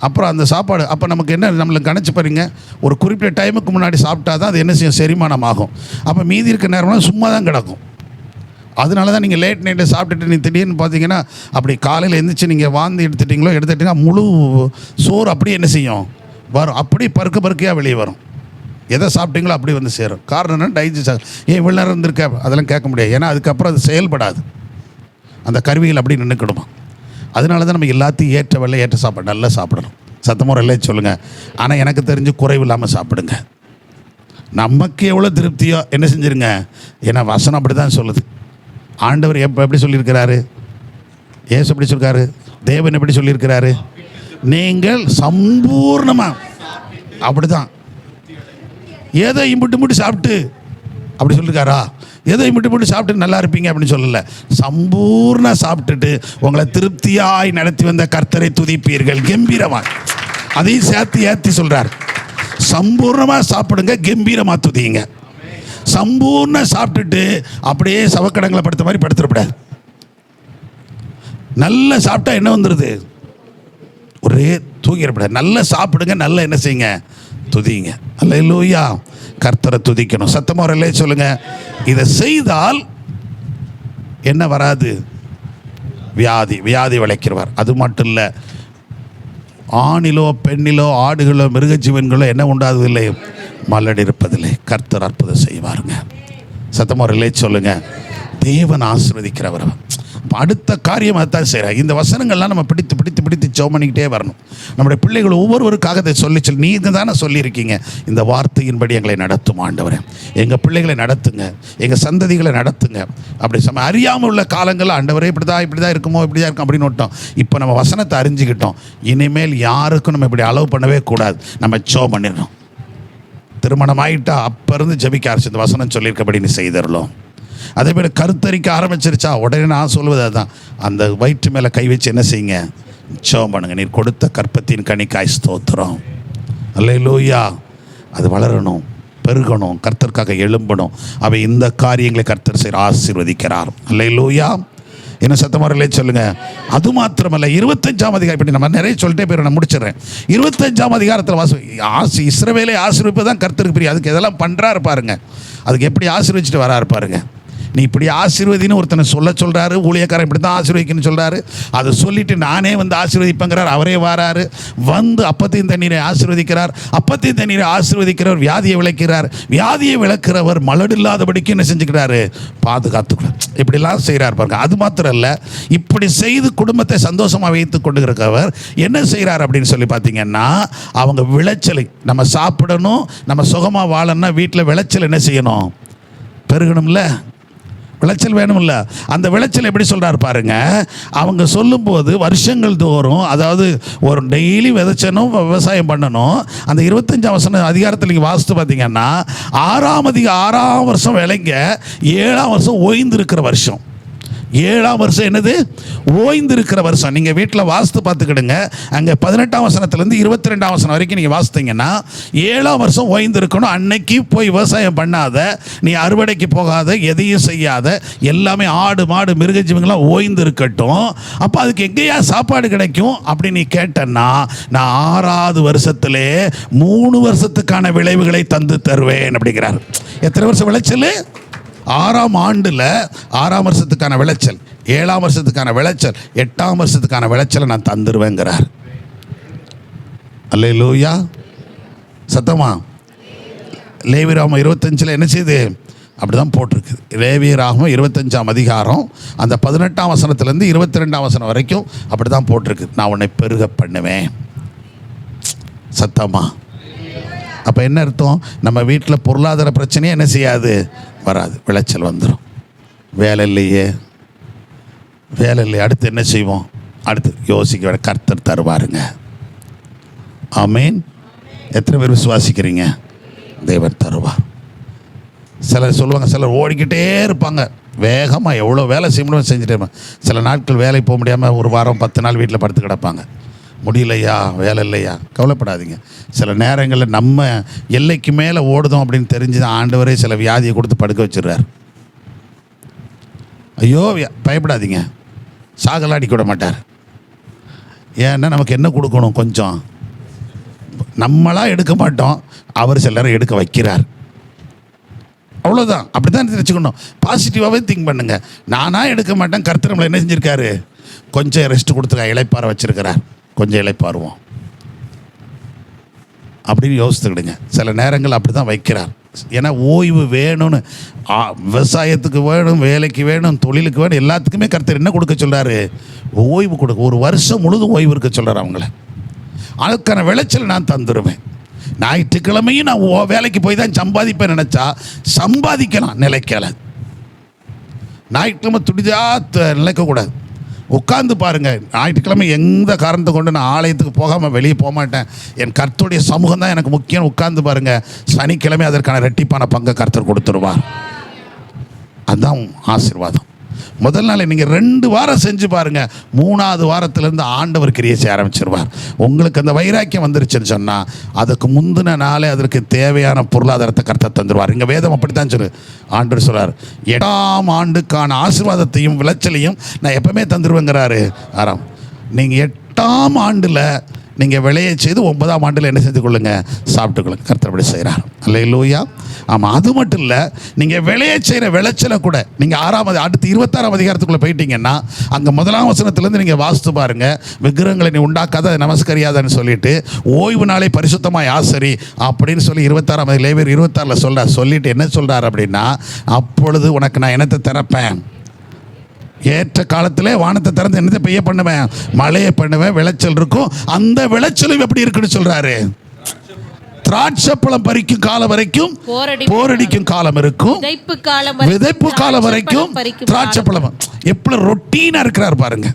அப்புறம் அந்த சாப்பாடு அப்போ நமக்கு என்ன, நம்மளுக்கு கணச்சு பாருங்க, ஒரு குறிப்பிட்ட டைமுக்கு முன்னாடி சாப்பிட்டா தான் அது என்ன செய்யும், செரிமானம் ஆகும். அப்போ மீதி இருக்க நேரம்லாம் சும்மா தான் கிடக்கும். அதனால தான் நீங்கள் லேட் நைட்டை சாப்பிட்டுட்டு நீங்கள் திடீர்னு பார்த்தீங்கன்னா அப்படி காலையில் எழுந்திரிச்சு நீங்கள் வாந்தி எடுத்துட்டிங்கன்னா முழு சோறு அப்படியே என்ன செய்யும், வரும். அப்படி பருக்கையாக வெளியே வரும். எதை சாப்பிட்டீங்களோ அப்படி சேரும். காரணம் என்ன, டைஜஸ்ட் ஆகும். இவ்வளோ நேரம் இருந்திருக்க, அதெல்லாம் கேட்க முடியாது. ஏன்னா அதுக்கப்புறம் அது செயல்படாது, அந்த கருவிகள் அப்படி நின்றுக்கிடுமா. அதனால தான் நம்ம எல்லாத்தையும் ஏற்ற வெள்ளை ஏற்ற சாப்பாடு நல்லா சாப்பிடணும். சத்தமுறை இல்லை சொல்லுங்கள். ஆனால் எனக்கு தெரிஞ்சு குறைவு இல்லாமல் சாப்பிடுங்க. நமக்கு எவ்வளோ திருப்தியோ என்ன செஞ்சுருங்க. ஏன்னா வசனம் அப்படி தான் சொல்லுது. ஆண்டவர் எப்படி சொல்லியிருக்கிறாரு, ஏசு எப்படி சொல்லியிருக்காரு, தேவன் எப்படி சொல்லியிருக்கிறாரு, நீங்கள் சம்பூர்ணமாக அப்படி தான். ஏதோ இம்பிட்டு சாப்பிட்டு அப்படி சொல்லியிருக்காரா, ஏதோ இம்பிட்டு சாப்பிட்டு நல்லா இருப்பீங்க அப்படின்னு சொல்லலை. சம்பூர்ண சாப்பிட்டுட்டு உங்களை திருப்தியாய் நடத்தி வந்த கர்த்தரை துதிப்பீர்கள் கம்பீரமாக. அதையும் ஏற்றி சொல்கிறார். சம்பூர்ணமாக சாப்பிடுங்க, கம்பீரமாக துதிங்க. சம்பூர்ண சாப்பிட்டுட்டு அப்படியே சவக்கடங்களை படுத்த மாதிரி படுத்துடக்கூடாது. நல்லா சாப்பிட்டா என்ன வந்துடுது, ஒரே தூங்கிடக்கூடாது. நல்லா சாப்பிடுங்க, நல்லா என்ன செய்யுங்க, துதிங்க. அல்லேலூயா. கர்த்தரை துதிக்கணும். சத்தமாக ஒரு இல்லையே சொல்லுங்க. இதை செய்தால் என்ன வராது, வியாதி விளைக்கிறவர். அது மட்டும் இல்லை, ஆணிலோ பெண்ணிலோ ஆடுகளோ மிருக ஜீவன்களோ என்ன உண்டாவதில்லை, மலடி இருப்பதில்லை. கர்த்தர் அற்புதம் செய்வாருங்க. சத்தமாக இல்லை சொல்லுங்க. தேவன் ஆசீர்வதிக்கிறவர். அடுத்த காரியம் அதான் செய்கிறார். இந்த வசனங்கள்லாம் நம்ம பிடித்து ஜெபம் பண்ணிக்கிட்டே வரணும். நம்முடைய பிள்ளைகள் ஒவ்வொருவருக்காக அதை சொல்லி நீங்கள் தானே சொல்லியிருக்கீங்க, இந்த வார்த்தையின்படி எங்களை நடத்தும் ஆண்டவரே, எங்கள் பிள்ளைகளை நடத்துங்க, எங்கள் சந்ததிகளை நடத்துங்க. அப்படி அறியாமல் உள்ள காலங்களில் ஆண்டவரே இப்படி தான் இருக்குமோ, இப்படி தான் இருக்கும் அப்படின்னு விட்டோம். இப்போ நம்ம வசனத்தை அறிஞ்சிக்கிட்டோம். இனிமேல் யாருக்கும் நம்ம இப்படி அலோவ் பண்ணவே கூடாது. நம்ம ஜெபம் பண்ணிடணும். திருமணம் ஆகிட்டா அப்போ இருந்து ஜெபிக்க ஆரம்பிச்சு இந்த வசனம் சொல்லியிருக்கபடி நீ செய்தரலாம். அதே போல் கருத்தரிக்க ஆரம்பிச்சிருச்சா உடனே நான் சொல்வது அதுதான், அந்த வயிற்று மேலே கை வச்சு என்ன செய்யுங்க, ஜெபம் பண்ணுங்க. நீர் கொடுத்த கற்பத்தின் கனிக்காய் ஸ்தோத்திரம். அல்லேலூயா. அது வளரணும், பெருகணும், கர்த்தருக்காக எழும்பணும். அவை இந்த காரியங்களை கர்த்தர் செய்ய ஆசீர்வதிக்கிறார். அல்லேலூயா. என்ன சத்தமாக சொல்லுங்க. அது மாத்திரமல்ல, 25ஆம் அதிகாரம், இப்படி நம்ம நிறைய சொல்லிட்டே போய் நான் முடிச்சிடறேன். 25ஆம் அதிகாரத்தில் இஸ்ரவேலை ஆசீர்வதிப்பது தான் கர்த்தருக்கு பிரியம். அதுக்கு எதெல்லாம் பண்ணுறாரு பாருங்க, அதுக்கு எப்படி ஆசீர்வதிச்சுட்டு வராரு பாருங்க. நீ இப்படி ஆசீர்வதின்னு ஒருத்தனை சொல்கிறாரு, ஊழியக்காரன் இப்படி தான் ஆசீர்வதிக்கணும்னு சொல்கிறாரு. அதை சொல்லிவிட்டு நானே வந்து ஆசீர்வதிப்பேங்கிறார். அவரே வராரு, வந்து அப்பத்தையும் தண்ணீரை ஆசீர்வதிக்கிறார். அப்பத்தையும் தண்ணீரை ஆசீர்வதிக்கிறவர் வியாதியை விளக்கிறார். வியாதியை விளக்கிறவர் மலடில்லாதபடிக்கு என்ன செஞ்சுக்கிறாரு, பாதுகாத்துக்கிறார். இப்படிலாம் செய்கிறார் பாருங்க. அது மாத்திரம் இல்லை, இப்படி செய்து குடும்பத்தை சந்தோஷமாக வைத்து கொண்டு இருக்கிறவர் என்ன செய்கிறார் அப்படின்னு சொல்லி பார்த்தீங்கன்னா, அவங்க விளைச்சலை நம்ம சாப்பிடணும், நம்ம சுகமாக வாழணும்னா வீட்டில் விளைச்சல் என்ன செய்யணும், பெருகணும்ல, விளைச்சல் வேணும்ல. அந்த விளைச்சல் எப்படி சொல்கிறார் பாருங்க. அவங்க சொல்லும்போது வருஷங்கள் தோறும், அதாவது ஒரு டெய்லி விதைச்சனும் விவசாயம் பண்ணணும். அந்த 25 அதிகாரத்தில் நீங்கள் வாசித்து பார்த்தீங்கன்னா, 6ஆம் வருஷம் விளைங்க, 7ஆம் வருஷம் ஓய்ந்து இருக்கிற வருஷம். 7ஆம் வருஷம் என்னது, ஓய்ந்து இருக்கிற வருஷம். நீங்கள் வீட்டில் வாஸ்து பார்த்துக்கிடுங்க. அங்கே 18ஆம் வசனத்துலேருந்து 22ஆம் வசனம் வரைக்கும் நீங்கள் வாசித்தீங்கன்னா, 7ஆம் வருஷம் ஓய்ந்து இருக்கணும். அன்னைக்கு போய் விவசாயம் பண்ணாத, நீ அறுவடைக்கு போகாத, எதையும் செய்யாத, எல்லாமே ஆடு மாடு மிருக ஜீவங்களாம் ஓய்ந்து இருக்கட்டும். அப்போ அதுக்கு எங்கேயா சாப்பாடு கிடைக்கும் அப்படி நீ கேட்டன்னா, நான் 6ஆவது வருஷத்திலே 3 வருஷத்துக்கான விளைவுகளை தந்து தருவேன் அப்படிங்கிறார். எத்தனை வருஷம் விளைச்சல்? 6ஆம் ஆண்டில் 6ஆம் வருஷத்துக்கான விளைச்சல், 7ஆம் வருஷத்துக்கான விளைச்சல், 8ஆம் வருஷத்துக்கான விளைச்சலை நான் தந்துடுவேங்கிறார். அல்லேலூயா, சத்தமா. லேவியராகமம் 25 என்ன செய்யுது, அப்படி தான் போட்டிருக்கு. லேவியராகமம் 25ஆம் அதிகாரம் அந்த 18ஆம் வசனத்துலேருந்து 22ஆம் வசனம் வரைக்கும் அப்படி தான் போட்டிருக்கு. நான் உன்னை பெருக பண்ணுவேன். சத்தமா. அப்போ என்ன அர்த்தம், நம்ம வீட்டில் பொருளாதார பிரச்சனையே என்ன செய்யாது, வராது, விளைச்சல் வந்துடும். வேலை இல்லையே, அடுத்து என்ன செய்வோம், அடுத்து யோசிக்க வேற, கர்த்தர் தருவாருங்க. ஆமீன். எத்தனை பேர் விசுவாசிக்கிறீங்க? தேவன் தருவார். சிலர் சொல்லுவாங்க, சிலர் ஓடிக்கிட்டே இருப்பாங்க வேகமாக, எவ்வளோ வேலை செய்ய முடியும் செஞ்சுட்டே இருப்பாங்க. சில நாட்கள் வேலைக்கு போக முடியாமல் 1 வாரம் 10 நாள் வீட்டில் படுத்து கிடப்பாங்க. முடியலையா, வேலை இல்லையா, கவலைப்படாதீங்க. சில நேரங்களில் நம்ம எல்லைக்கு மேலே ஓடுதோம் அப்படின்னு தெரிஞ்சு ஆண்டவரே சில வியாதியை கொடுத்து படுக்க வச்சிடுறார். ஐயோ பயப்படாதீங்க, சாகலாடி கூட மாட்டார். ஏன்னா நமக்கு என்ன கொடுக்கணும், கொஞ்சம் நம்மளாக எடுக்க மாட்டோம், அவர் சிலரை எடுக்க வைக்கிறார். அவ்வளோதான். அப்படி தான் தெரிஞ்சுக்கணும். பாசிட்டிவாகவே திங்க் பண்ணுங்க. நானாக எடுக்க மாட்டேன், கர்த்தர் நம்மளை என்ன செஞ்சுருக்காரு, கொஞ்சம் ரெஸ்ட் கொடுத்துருக்கா, இளைப்பாற வச்சுருக்கிறார், கொஞ்சம் இளைப்பாருவோம் அப்படின்னு யோசித்துக்கிடுங்க. சில நேரங்கள் அப்படி தான் வைக்கிறார். ஏன்னா ஓய்வு வேணும்னு, விவசாயத்துக்கு வேணும், வேலைக்கு வேணும், தொழிலுக்கு வேணும், எல்லாத்துக்குமே கர்த்தர் என்ன கொடுக்க சொல்கிறாரு, ஓய்வு கொடுக்க. 1 வருஷம் முழுதும் ஓய்வு இருக்க சொல்கிறார் அவங்கள. அதுக்கான விளைச்சல் நான் தந்துடுவேன். ஞாயிற்றுக்கிழமையும் நான் வேலைக்கு போய் தான் சம்பாதிப்பேன் நினச்சா சம்பாதிக்கலாம், நிலைக்கல. ஞாயிற்றுக்கிழமை துடிதா நிலைக்கக்கூடாது. உட்கார்ந்து பாருங்கள், ஞாயிற்றுக்கிழமை எந்த காரணத்தை கொண்டு நான் ஆலயத்துக்கு போகாமல் வெளியே போக மாட்டேன், என் கர்த்தருடைய சமூகம் தான் எனக்கு முக்கியம், உட்கார்ந்து பாருங்கள், சனிக்கிழமை அதற்கான ரெட்டிப்பான பங்கை கர்த்தர் கொடுத்துருவார். அதுதான் ஆசீர்வாதம். முதல் நாளை நீங்கள் 2 வாரம் செஞ்சு பாருங்கள், 3ஆவது வாரத்திலேருந்து ஆண்டவர் கிரியை செய்ய ஆரம்பிச்சிருவார். உங்களுக்கு அந்த வைராக்கியம் வந்துருச்சுன்னு சொன்னால் அதுக்கு முந்தின நாளே அதற்கு தேவையான பொருளாதாரத்தை கர்த்தர் தந்துடுவார். இங்கே வேதம் அப்படி தான் சொல்லு. ஆண்டவர் சொல்கிறார், 8ஆம் ஆண்டுக்கான ஆசீர்வாதத்தையும் விளைச்சலையும் நான் எப்பவுமே தந்துடுவேங்கிறாரு. ஆறாம், நீங்கள் 8ஆம் ஆண்டில் நீங்கள் விளைய செய்து 9ஆம் ஆண்டில் என்ன செஞ்சு கொள்ளுங்க, சாப்பிட்டுக்கொள்ளுங்க. கர்த்தர் அப்படி செய்கிறார். அல்லேலூயா. ஆமாம், அது மட்டும் இல்லை, நீங்கள் விளைய செய்கிற விளைச்சலை கூட நீங்கள் 6ஆம் அடுத்து 26ஆம் அதிகாரத்துக்குள்ளே போயிட்டீங்கன்னா, அங்கே 1ஆம் வசனத்துலேருந்து நீங்கள் வாசித்து பாருங்கள். விக்கிரகங்களை நீ உண்டாக்காத, நமஸ்கரியாதன்னு சொல்லிட்டு ஓய்வு நாளை பரிசுத்தமாக ஆசரி அப்படின்னு சொல்லி 26ஆம் லேவியர் 26 சொல்கிறார். சொல்லிட்டு என்ன சொல்கிறார் அப்படின்னா, அப்பொழுது உனக்கு நான் என்னத்தை திறப்பேன், ஏற்ற காலத்திலே வானத்தை திறந்து என்னத்தை பெய்ய பண்ணுவேன், மழையை பண்ணுவேன், விளைச்சல் இருக்கும். அந்த விளைச்சலும் எப்படி இருக்குன்னு சொல்றாரு, திராட்சைப்பழம் பறிக்கும் காலம் வரைக்கும் போரடிக்கும் காலம் இருக்கும், விதைப்பு காலம் வரைக்கும் திராட்சைப்பழம். எப்படி ரொட்டீனா இருக்கிறார் பாருங்க.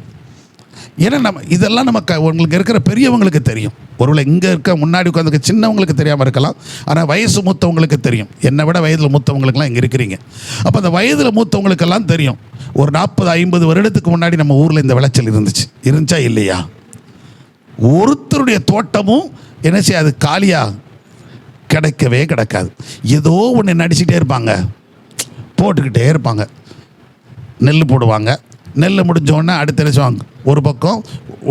ஏன்னா நம்ம இதெல்லாம் நமக்கு உங்களுக்கு இருக்கிற பெரியவங்களுக்கு தெரியும். ஒருவேளை இங்கே இருக்க முன்னாடி உட்காந்து சின்னவங்களுக்கு தெரியாமல் இருக்கலாம், ஆனால் வயசு மூத்தவங்களுக்கு தெரியும். என்னை விட வயதில் மூத்தவங்களுக்கெல்லாம் இங்கே இருக்கிறீங்க. அப்போ அந்த வயதில் மூத்தவங்களுக்கெல்லாம் தெரியும். ஒரு 40-50 வருடத்துக்கு முன்னாடி நம்ம ஊரில் இந்த விளைச்சல் இருந்துச்சா இல்லையா? ஒருத்தருடைய தோட்டமும் என்ன செய்யாது, காலியாக கிடைக்கவே கிடைக்காது. ஏதோ ஒன்று நடிச்சுக்கிட்டே இருப்பாங்க, போட்டுக்கிட்டே இருப்பாங்க. நெல் போடுவாங்க, நெல் முடிஞ்சோடனே அடுத்த நிமிஷம் ஒரு பக்கம்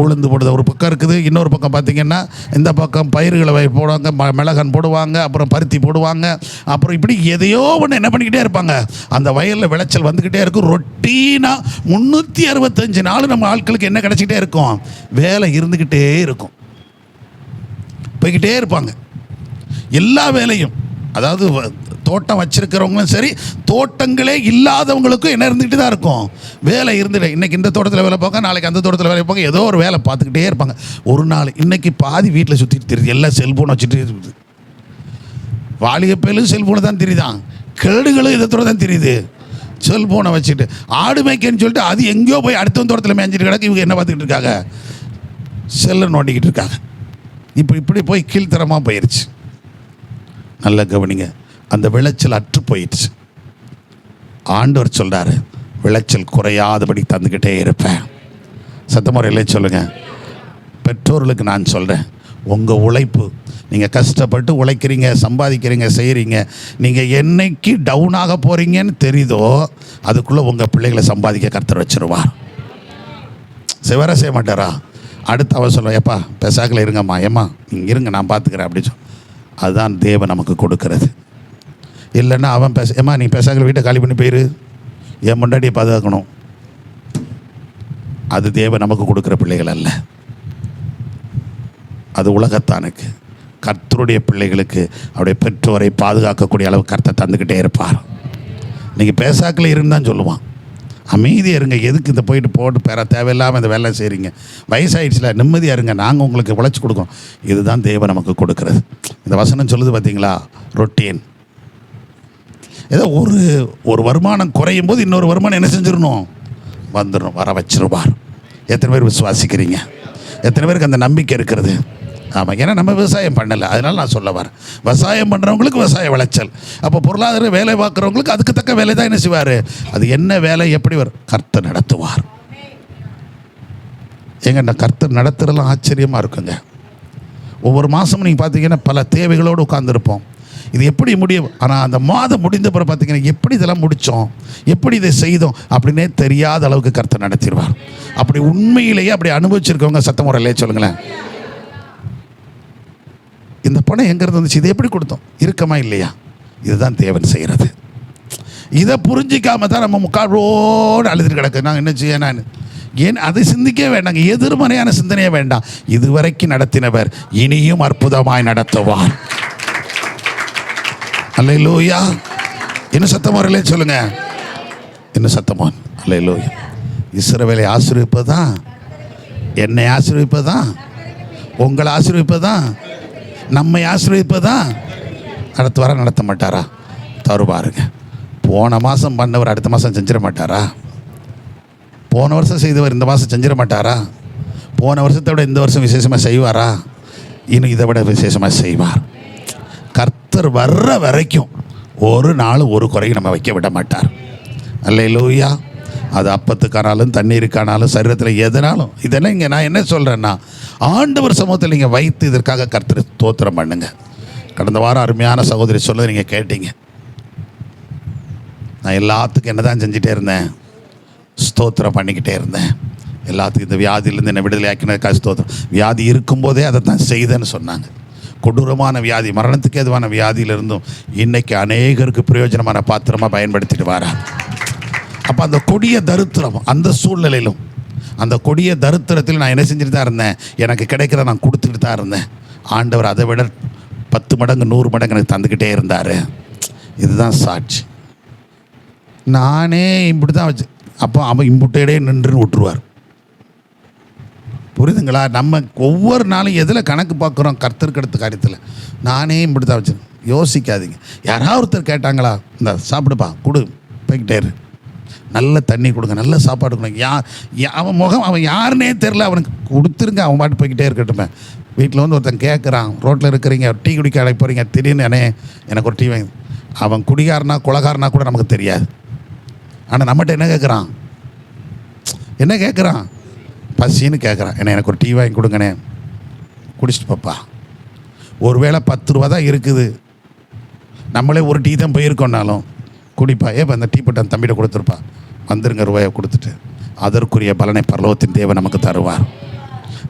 உளுந்து போடுது ஒரு பக்கம் இருக்குது, இன்னொரு பக்கம் பார்த்திங்கன்னா இந்த பக்கம் பயிர்களை போடுவாங்க, மிளகான் போடுவாங்க, அப்புறம் பருத்தி போடுவாங்க, அப்புறம் இப்படி எதையோ ஒன்று என்ன பண்ணிக்கிட்டே இருப்பாங்க. அந்த வயலில் விளைச்சல் வந்துக்கிட்டே இருக்கும். ரொட்டீனாக 365 நாள் நம்ம ஆட்களுக்கு என்ன கிடச்சிக்கிட்டே இருக்கும், வேலை இருந்துக்கிட்டே இருக்கும், போய்கிட்டே இருப்பாங்க எல்லா வேலையும். அதாவது தோட்டம் வச்சிருக்கிறவங்களும் சரி, தோட்டங்களே இல்லாதவங்களுக்கும் என்ன இருந்துகிட்டு தான் இருக்கும், வேலை இருந்துட்டு. இன்றைக்கி இந்த தோட்டத்தில் வேலை பார்க்க, நாளைக்கு அந்த தோட்டத்தில் வேலை பார்க்க, ஏதோ ஒரு வேலை பார்த்துக்கிட்டே இருப்பாங்க. ஒரு நாள் இன்றைக்கி பாதி வீட்டில் சுற்றிட்டு தெரியுது, எல்லாம் செல்ஃபோன் வச்சுட்டு இருக்குது. வாலிகப்பேலும் செல்ஃபோனை தான் தெரியுதான், கேடுகளும் இதத்தோடு தான் தெரியுது, செல்ஃபோனை வச்சுட்டு. ஆடு மேய்க்கன்னு சொல்லிட்டு அது எங்கேயோ போய் அடுத்த தோட்டத்தில் மேய்ஞ்சிட்டு கிடக்கு. இவங்க என்ன பார்த்துக்கிட்டு இருக்காங்க, செல்லை நோண்டிக்கிட்டு இருக்காங்க. இப்படி போய் கீழ்த்தரமாக போயிடுச்சு. நல்லா கவனிங்க, அந்த விளைச்சல் அற்று போயிடுச்சு. ஆண்டவர் சொல்கிறாரு, விளைச்சல் குறையாதபடி தந்துக்கிட்டே இருப்பேன். சத்தமுறையிலே சொல்லுங்கள். பெற்றோர்களுக்கு நான் சொல்கிறேன், உங்கள் உழைப்பு, நீங்கள் கஷ்டப்பட்டு உழைக்கிறீங்க, சம்பாதிக்கிறீங்க, செய்கிறீங்க, நீங்கள் என்னைக்கு டவுனாக போகிறீங்கன்னு தெரியுதோ அதுக்குள்ளே உங்கள் பிள்ளைகளை சம்பாதிக்க கர்த்தர் வச்சிருவார். செய்வாரா செய்ய மாட்டாரா? அடுத்து அவன் சொல்லுவான், ஏப்பா பெசாக்கில் இருங்கம்மா, ஏம்மா நீங்கள் இருங்க நான் பார்த்துக்கிறேன் அப்படின்னு சொல்லி. அதுதான் தேவன் நமக்கு கொடுக்கறது. இல்லைன்னா அவன் ஏம்மா நீ பெசாக்கில் வீட்டை காலி பண்ணி போயிரு, என் முன்னாடியை பாதுகாக்கணும். அது தேவன் நமக்கு கொடுக்குற பிள்ளைகள் அல்ல, அது உலகத்தானுக்கு. கர்த்தருடைய பிள்ளைகளுக்கு அவருடைய பெற்றோரை பாதுகாக்கக்கூடிய அளவு கர்த்தர் தந்துக்கிட்டே இருப்பார். நீங்கள் பேசாக்கில் இருந்தான்னு சொல்லுவான், அமைதியாக இருங்க, எதுக்கு இந்த போட்டு பெற தேவையில்லாமல் இந்த வேலை செய்கிறீங்க, வயசாகிடுச்சுல நிம்மதியாக இருங்க, நாங்கள் உங்களுக்கு உழைச்சி கொடுக்கோம். இதுதான் தேவன் நமக்கு கொடுக்கறது. இந்த வசனம் சொல்லுது பார்த்தீங்களா, ரொட்டீன். ஏதோ ஒரு வருமானம் குறையும் போது இன்னொரு வருமானம் என்ன செஞ்சிடணும், வந்துடணும், வர வச்சிருவார். எத்தனை பேர் விசுவாசிக்கிறீங்க? எத்தனை பேருக்கு அந்த நம்பிக்கை இருக்கிறது? ஆமாம், ஏன்னா நம்ம விவசாயம் பண்ணலை, அதனால் நான் சொல்ல வரேன். விவசாயம் பண்ணுறவங்களுக்கு விவசாய விளைச்சல். அப்போ பொருளாதார வேலை பார்க்குறவங்களுக்கு அதுக்கு தக்க வேலை தான் என்ன செய்வார். அது என்ன வேலை, எப்படி வரும், கர்த்தர் நடத்துவார். எங்கண்ணா கர்த்தர் நடத்துறதுலாம் ஆச்சரியமாக இருக்குங்க. ஒவ்வொரு மாதமும் நீங்கள் பார்த்தீங்கன்னா பல தேவைகளோடு உட்காந்துருப்போம். இது எப்படி முடியும், ஆனால் அந்த மாதம் முடிந்த பிறகு பார்த்தீங்கன்னா எப்படி இதெல்லாம் முடித்தோம், எப்படி இதை செய்தோம் அப்படின்னே தெரியாத அளவுக்கு கர்த்தர் நடத்திடுவார். அப்படி உண்மையிலேயே அப்படி அனுபவிச்சிருக்கவங்க சத்தம் முறையிலே சொல்லுங்களேன். இந்த பணம் எங்கேருந்து வந்துச்சு, இதை எப்படி கொடுத்தோம், இருக்கமா இல்லையா? இதுதான் தேவன் செய்கிறது. இதை புரிஞ்சிக்காம தான் நம்ம முக்காலோடு அழுதுட்டு கிடக்கு. நாங்கள் என்ன செய்ய, நான் ஏன் அதை சிந்திக்கவே வேண்டாங்க, எதிர்மறையான சிந்தனையே வேண்டாம். இதுவரைக்கும் நடத்தினவர் இனியும் அற்புதமாய் நடத்துவார். அல்லேலூயா. இன்னும் சத்தம் வரலே சொல்லுங்க, இன்னும் சத்தமான். அல்லேலூயா. இஸ்ரவேலை ஆசீர்வதிப்பதான், என்னை ஆசீர்வதிப்பதான், உங்களை ஆசீர்வதிப்பதான், நம்மை ஆசீர்வதிப்பதான். அடுத்த வாரம் நடத்த மாட்டாரா? தருவாருங்க. போன மாதம் பண்ணவர் அடுத்த மாதம் செஞ்சிட மாட்டாரா? போன வருஷம் செய்தவர் இந்த மாதம் செஞ்சிட மாட்டாரா? போன வருஷத்தை விட இந்த வருஷம் விசேஷமாக செய்வாரா? இன்னும் இதை விட விசேஷமாக செய்வார். கர்த்தர் வர்ற வரைக்கும் ஒரு நாள் ஒரு குறையும் நம்ம வைக்க விட மாட்டார். அல்லேலூயா. அது அப்பத்துக்கானாலும் தண்ணீருக்கானாலும் சரீரத்தில் எதனாலும். இதெல்லாம் இங்கே நான் என்ன சொல்கிறேன்னா, ஆண்டவர் சமூகத்தில் நீங்கள் வைத்து இதற்காக கர்த்தர் ஸ்தோத்திரம் பண்ணுங்க. கடந்த வாரம் அருமையான சகோதரி சொல்ல நீங்கள் கேட்டீங்க. நான் எல்லாத்துக்கும் என்ன தான் செஞ்சிட்டே இருந்தேன், ஸ்தோத்திரம் பண்ணிக்கிட்டே இருந்தேன். எல்லாத்துக்கும் இந்த வியாதியிலேருந்து என்னை விடுதலை ஆக்கினதுக்காக ஸ்தோத்திரம். வியாதி இருக்கும்போதே அதை தான் செய்தேன்னு சொன்னாங்க. கொடூரமான வியாதி, மரணத்துக்கு எதுவான வியாதியிலிருந்தும் இன்றைக்கி அநேகருக்கு பிரயோஜனமான பாத்திரமாக பயன்படுத்திட்டு வரார். அப்போ அந்த கொடிய தரித்திரம், அந்த சூழ்நிலையிலும் அந்த கொடிய தரித்திரத்தில் நான் என்ன செஞ்சுட்டு தான் இருந்தேன், எனக்கு கிடைக்கிறத நான் கொடுத்துட்டு தான் இருந்தேன். ஆண்டவர் அதை விட 10 மடங்கு 100 மடங்கு எனக்கு தந்துக்கிட்டே இருந்தார். இதுதான் சாட்சி. நானே இப்படி தான் வச்சு, அப்போ அவன் இம்புட்டையிலே நின்றுன்னு விட்டுருவார். புரியுதுங்களா? நம்ம ஒவ்வொரு நாளும் எதில் கணக்கு பார்க்குறோம் கர்த்தருக்கு அடுத்த காரியத்தில். நானே இப்படி தான் வச்சு, யோசிக்காதீங்க. யாராவது ஒருத்தர் கேட்டாங்களா, இந்த சாப்பிடுப்பா கொடு, போய்கிட்டே இரு, நல்ல தண்ணி கொடுங்க, நல்ல சாப்பாடு கொடுங்க. அவன் முகம், அவன் யாருன்னே தெரில, அவனுக்கு கொடுத்துருங்க, அவன் பாட்டு போய்கிட்டே இருக்கட்டுமே. வீட்டில் வந்து ஒருத்தன் கேட்குறான், ரோட்டில் இருக்கிறீங்க, டீ குடிக்க அழைக்க போகிறீங்க, திடீர்னு எனக்கு ஒரு டீ வாங்கி. அவன் குடிகாரனா கொலகாரனா கூட நமக்கு தெரியாது. ஆனால் நம்மகிட்ட என்ன கேட்குறான், பசின்னு கேட்குறான். எனக்கு ஒரு டீ வாங்கி கொடுங்கண்ணே, குடிச்சிட்டு பாப்பா. ஒருவேளை 10 ரூபா தான் இருக்குது, நம்மளே ஒரு டீ தான் போயிருக்கோன்னாலும் குடிப்பா. ஏப்பா அந்த டீ போட்டு அந்த தம்பிகிட்ட கொடுத்துருப்பா, வந்துருங்க ரூபாயை கொடுத்துட்டு. அதற்குரிய பலனை பரலோகத்தின் தேவன் நமக்கு தருவார்.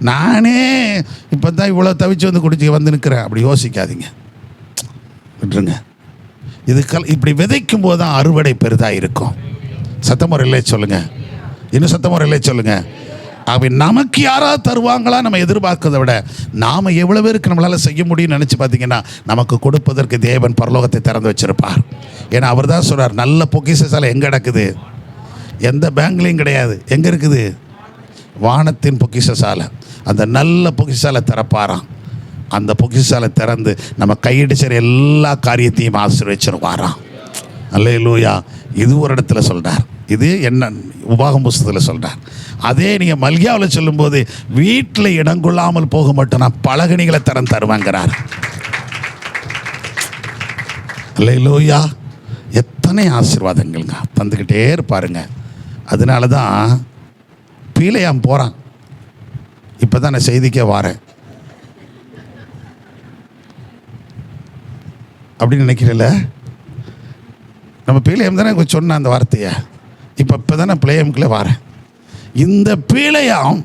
நானே இப்போ தான் இவ்வளோ தவிச்சு வந்து குடிச்சு வந்து நிற்கிறேன் அப்படி யோசிக்காதீங்க, விட்டுருங்க. இப்படி விதைக்கும் போது தான் அறுவடை பெரிதாக இருக்கும். சத்தமுறை இல்லை சொல்லுங்கள், இன்னும் சத்தமுறை இல்லை சொல்லுங்கள். ஆகவே நமக்கு யாராவது தருவாங்களா நம்ம எதிர்பார்க்கிறத விட நாம் எவ்வளோ பேருக்கு நம்மளால் செய்ய முடியும்னு நினச்சி பார்த்தீங்கன்னா நமக்கு கொடுப்பதற்கு தேவன் பரலோகத்தை திறந்து வச்சிருப்பார். ஏன்னா அவர் தான் சொல்கிறார், நல்ல பொக்கிஷசாலை எங்கே கிடக்குது? எந்த பேங்க்லேயும் கிடையாது. எங்கே இருக்குது? வானத்தின் பொக்கிஷசாலை. அந்த நல்ல பொக்கிஷசாலை திறப்பாராம். அந்த பொக்கிஷசாலை திறந்து நம்ம கையடிச்ச எல்லா காரியத்தையும் ஆசீர்வதிச்சிருவாராம். அல்லேலூயா. இது ஒரு இடத்துல சொல்கிறார். இது என்ன உபாகம் புஸ்தகத்தில் சொல்கிறார். அதே நீங்கள் மல்கியாவில் சொல்லும்போது வீட்டில் இடம் கொள்ளாமல் போக மட்டும் நான் பலகணிகளை தருவாங்கிறார். அல்லேலூயா. எத்தனை ஆசீர்வாதங்கள்ங்க வந்துக்கிட்டே இருப்பாருங்க. அதனால தான் பீலையாம் போகிறான். இப்போ தான் நான் செய்திக்கே வாரேன் அப்படின்னு நினைக்கிறேன்ல. நம்ம பீலையம் தானே கொஞ்சம் சொன்ன அந்த வார்த்தையை. இப்போ தானே பிளேயமுக்குள்ளே வாரேன். இந்த பீலையாம்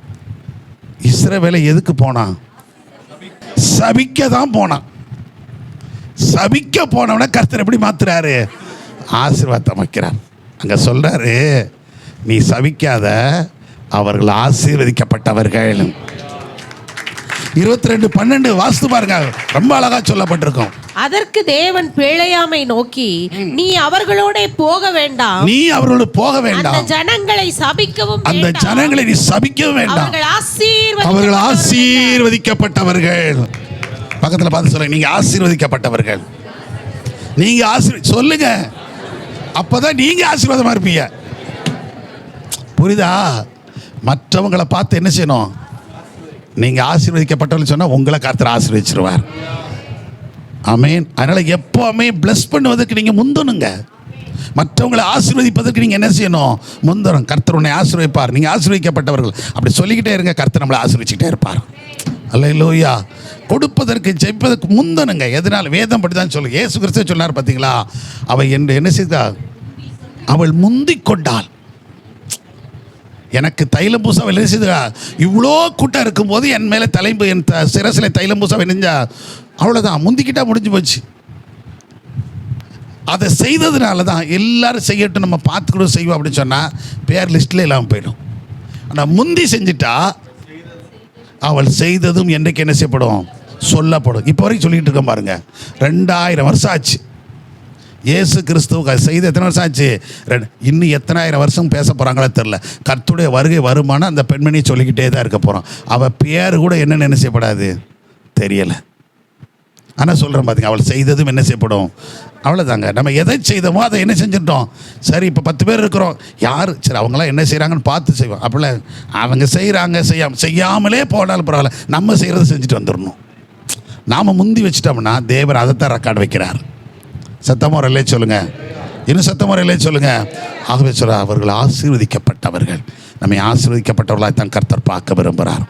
இஸ்ரவேலை எதுக்கு போனான்? சபிக்க தான் போனான். சபிக்க போனவன கர்த்தர் எப்படி மாத்துறாரு? ஆசீர்வாதம் வைக்கிறார். அங்கே சொல்கிறாரு, நீ சபிக்காத, அவர்கள் ஆசீர்வதிக்கப்பட்டவர்கள். 22:12 வாஸ்து பாருங்க, ரொம்ப அழகா சொல்லப்பட்டிருக்கும். அதற்கு தேவன் பிழையாமை நோக்கி, நீ அவர்களோட போக வேண்டாம், நீ அவர்களோடு போக வேண்டாம், அந்த ஜனங்களை சபிக்கவும் வேண்டாம், அந்த ஜனங்களை நீ சபிக்கவும் வேண்டாம், அவர்கள் ஆசீர்வதிக்கப்பட்டவர்கள். பக்கத்தில் பார்த்து சொல்லுங்க, நீங்க ஆசீர்வதிக்கப்பட்டவர்கள். நீங்க சொல்லுங்க, அப்பதான் நீங்க ஆசீர்வாதமா இருப்பீங்க. புரியுதா? மற்றவங்களை பார்த்து என்ன செய்யணும்? நீங்க ஆசீர்வதிக்கப்பட்டவர்கள் சொன்னா உங்களை கர்த்தர் ஆசீர்வதிச்சிருவார். ஆமென். அதனால எப்பவுமே பிளஸ் பண்ணுவதற்கு நீங்க முந்தணுங்க. மற்றவங்களை ஆசீர்வதிப்பதற்கு நீங்க என்ன செய்யணும்? முந்தணும். கர்த்தர் உன்னை ஆசீர்வதிப்பார். நீங்க ஆசீர்வதிக்கப்பட்டவர்கள் அப்படி சொல்லிக்கிட்டே இருங்க, கர்த்தர் நம்மளை ஆசீர்வதிச்சுக்கிட்டே இருப்பார். அல்லேலூயா. கொடுப்பதற்கு ஜெயிப்பதற்கு முந்தணுங்க. எதனால்? வேதம் படி தான் சொல்லுங்க. இயேசு கிறிஸ்து சொன்னார் பார்த்தீங்களா, அவள் என்ன செய்தாள்? அவள் முந்திக் கொண்டாள். எனக்கு தைலம் பூசா என்ன செய்தா? இவ்வளோ கூட்டம் இருக்கும்போது என் மேலே என் சிரசில் தைலம் பூசா நெஞ்சா, அவ்வளோதான், முந்திக்கிட்டா முடிஞ்சு போச்சு. அதை செய்ததுனால தான் எல்லாரும் செய்யட்டும், நம்ம பார்த்துக்கூட செய்வோம் அப்படின்னு சொன்னால் பேர் லிஸ்ட்டில் இல்லாமல் போயிடும். ஆனால் முந்தி செஞ்சிட்டா அவள் செய்ததும் என்றைக்கு என்ன செய்யப்படும்? சொல்லப்படும். இப்போ வரைக்கும் சொல்லிகிட்டு இருக்கோம் பாருங்க. 2000 வருஷம் ஆச்சு. இயேசு கிறிஸ்துவுக்கு செய்து எத்தனை வருஷம் ஆச்சு? இன்னும் எத்தனாயிரம் வருஷம் பேச போகிறாங்களோ தெரில. கர்த்தருடைய வருகை வருமானம் அந்த பெண்மணியை சொல்லிக்கிட்டே தான் இருக்க போகிறோம். அவள் பேர் கூட என்ன செய்யப்படாது தெரியலை. ஆனால் சொல்கிறேன் பார்த்திங்க, அவள் செய்ததும் என்ன செய்யப்படும்? அவ்வளோதாங்க. நம்ம எதை செய்தோமோ அதை என்ன செஞ்சிட்டோம்? சரி, இப்போ 10 பேர் இருக்கிறோம், யார் சரி அவங்களாம் என்ன செய்கிறாங்கன்னு பார்த்து செய்வோம். அப்படிலாம் அவங்க செய்கிறாங்க, செய்யாமலே போனாலும் பரவாயில்ல, நம்ம செய்கிறத செஞ்சுட்டு வந்துடணும். நாம் முந்தி வச்சிட்டோம்னா தேவன் அதைத்தான் ரெக்கார்டு வைக்கிறார். சத்தமுறையிலே சொல்லுங்கள், இன்னும் சத்தமுறையிலே சொல்லுங்கள். ஆகவே சொல்ல, அவர்கள் ஆசீர்வதிக்கப்பட்டவர்கள். நம்மை ஆசீர்வதிக்கப்பட்டவர்களாக தான் கர்த்தர் பார்க்க விரும்புகிறார்.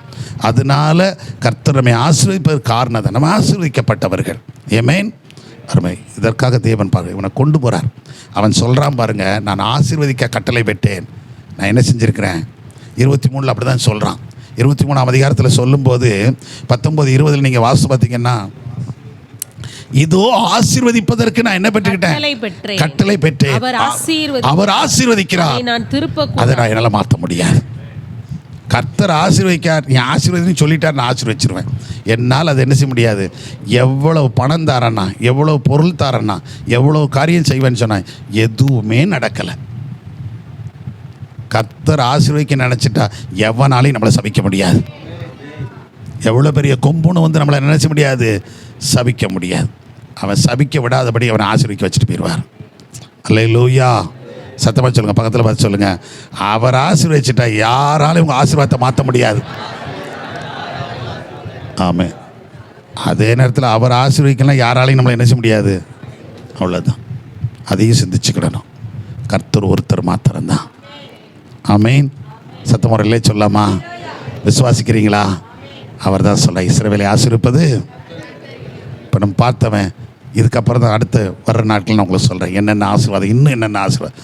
அதனால கர்த்தர் நம்மை ஆசீர்வதிப்பதற்கு காரணம் தான் நம்ம ஆசீர்வதிக்கப்பட்டவர்கள். ஆமென். அருமை. இதற்காக தேவன் பாருங்க இவனை கொண்டு போகிறார். அவன் சொல்கிறான் பாருங்க, நான் ஆசீர்வதிக்க கட்டளை பெற்றேன். நான் என்ன செஞ்சுருக்கிறேன்? 23 அப்படி தான் சொல்கிறான். 23ஆம் அதிகாரத்தில் சொல்லும்போது 19-20 நீங்கள் வாசித்து பார்த்தீங்கன்னா, இதோ ஆசீர்வதிப்பதற்கு நான் என்ன பெற்றுக்கிட்டேன்? கட்டளை பெற்றேன். அவர் ஆசீர்வதிக்கிறார், அதை நான் என்னால் மாற்ற முடியாது. கர்த்தர் ஆசீர்வதிக்கார், நீ ஆசீர்வதின்னு சொல்லிட்டார், நான் ஆசீர்வதிச்சிருவேன். என்னால் அதை என்ன செய்ய முடியாது. எவ்வளவு பணம் தாரண்ணா, எவ்வளவு பொருள் தாரண்ணா, எவ்வளவு காரியம் செய்வேன்னு சொன்னேன், எதுவுமே நடக்கலை. கர்த்தர் ஆசீர்வதிக்க நினச்சிட்டா எவனாலையும் நம்மளை சபிக்க முடியாது. எவ்வளோ பெரிய கொம்புன்னு வந்து நம்மளை நினைச்ச முடியாது, சபிக்க முடியாது. அவன் சபிக்க விடாதபடி அவனை ஆசீர்வதிக்க வச்சுட்டு போயிடுவார். அல்லேலூயா. சத்தமாக சொல்லுங்கள், பக்கத்தில் பார்த்து சொல்லுங்கள், அவர் ஆசீர்வதிச்சிட்டா யாராலும் உங்கள் ஆசீர்வாதத்தை மாற்ற முடியாது. ஆமாம். அதே நேரத்தில் அவர் ஆசீர்வதிக்கலாம் யாராலையும் நம்மளை என்ன செய்ய முடியாது. அவ்வளோதான். அதையும் சிந்திச்சுக்கிடணும். கர்த்தர் ஒருத்தர் மாத்திரம்தான். ஆமென். சத்தமுறையிலே சொல்லாமா? விசுவாசிக்கிறீங்களா? அவர் தான் சொல்ல, இஸ்ரவேலை ஆசீர்வதிப்பது. இப்போ நம்ம பார்த்தவன், இதுக்கப்புறம் தான் அடுத்து வர்ற நாட்கள் நான் உங்களுக்கு சொல்கிறேன் என்னென்ன ஆசீர்வாதம், இன்னும் என்னென்ன ஆசீர்வாதம்.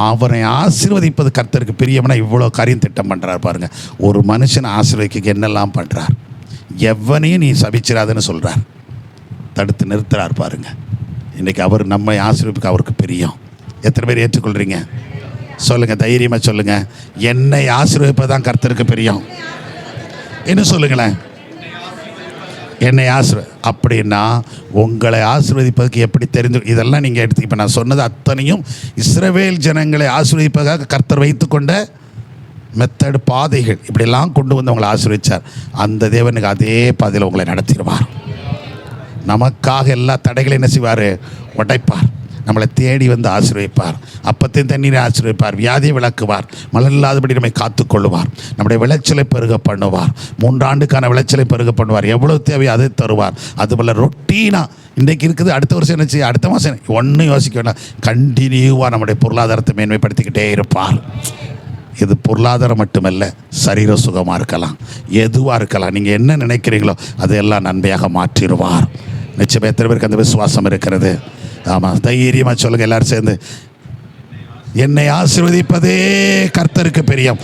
அவனை ஆசீர்வதிப்பது கர்த்தருக்கு பிரியம்னா இவ்வளோ காரியம் திட்டம் பண்ணுறார் பாருங்கள். ஒரு மனுஷனை ஆசீர்வதிக்க என்னெல்லாம் பண்ணுறார். எவனையும் நீ சபிச்சிடாதுன்னு சொல்கிறார், தடுத்து நிறுத்துறார் பாருங்கள். இன்றைக்கி அவர் நம்மை ஆசீர்வதிக்க அவருக்கு பிரியம். எத்தனை பேர் ஏற்றுக்கொள்கிறீங்க? சொல்லுங்கள், தைரியமாக சொல்லுங்கள். என்னை ஆசீர்வதிப்பதான் கர்த்தருக்கு பிரியம். இன்னும் சொல்லுங்களேன், என்னை அப்படின்னா உங்களை ஆசீர்வதிப்பதற்கு எப்படி தெரிந்து, இதெல்லாம் நீங்கள் எடுத்து இப்போ நான் சொன்னது அத்தனையும் இஸ்ரவேல் ஜனங்களை ஆசீர்வதிப்பதற்காக கர்த்தர் வைத்துக்கொண்ட மெத்தடு, பாதைகள். இப்படியெல்லாம் கொண்டு வந்து உங்களை ஆசீர்வதித்தார். அந்த தேவனுக்கு அதே பாதையில் உங்களை நடத்திடுவார். நமக்காக எல்லா தடைகளையும் என்ன செய்வார்? உடைப்பார். நம்மளை தேடி வந்து ஆசீர்வதிப்பார். அப்பத்தையும் தண்ணீரை ஆசீர்வதிப்பார். வியாதியை விளக்குவார். மழை இல்லாதபடி நம்மை காத்துக்கொள்ளுவார். நம்முடைய விளைச்சலை பெருக பண்ணுவார். 3 ஆண்டுக்கான விளைச்சலை பெருக பண்ணுவார். எவ்வளோ தேவையோ அதை தருவார். அதுபோல் ரொட்டீனாக இன்றைக்கு இருக்குது, அடுத்த வருஷம் என்ன செய்ய, அடுத்த மாதம் ஒன்றும் யோசிக்க வேண்டாம், கண்டினியூவாக நம்முடைய பொருளாதாரத்தை மேன்மைப்படுத்திக்கிட்டே இருப்பார். இது பொருளாதாரம் மட்டுமல்ல, சரீர சுகமாக இருக்கலாம், எதுவாக இருக்கலாம். நீங்கள் என்ன நினைக்கிறீங்களோ அதையெல்லாம் நன்மையாக மாற்றிடுவார். நிச்சயம். எத்தனை பேருக்கு அந்த விசுவாசம் இருக்கிறது? ஆமாம், தைரியமாக சொல்லுங்கள் எல்லாரும் சேர்ந்து. என்னை ஆசீர்வதிப்பதே கர்த்தருக்கு பிரியம்.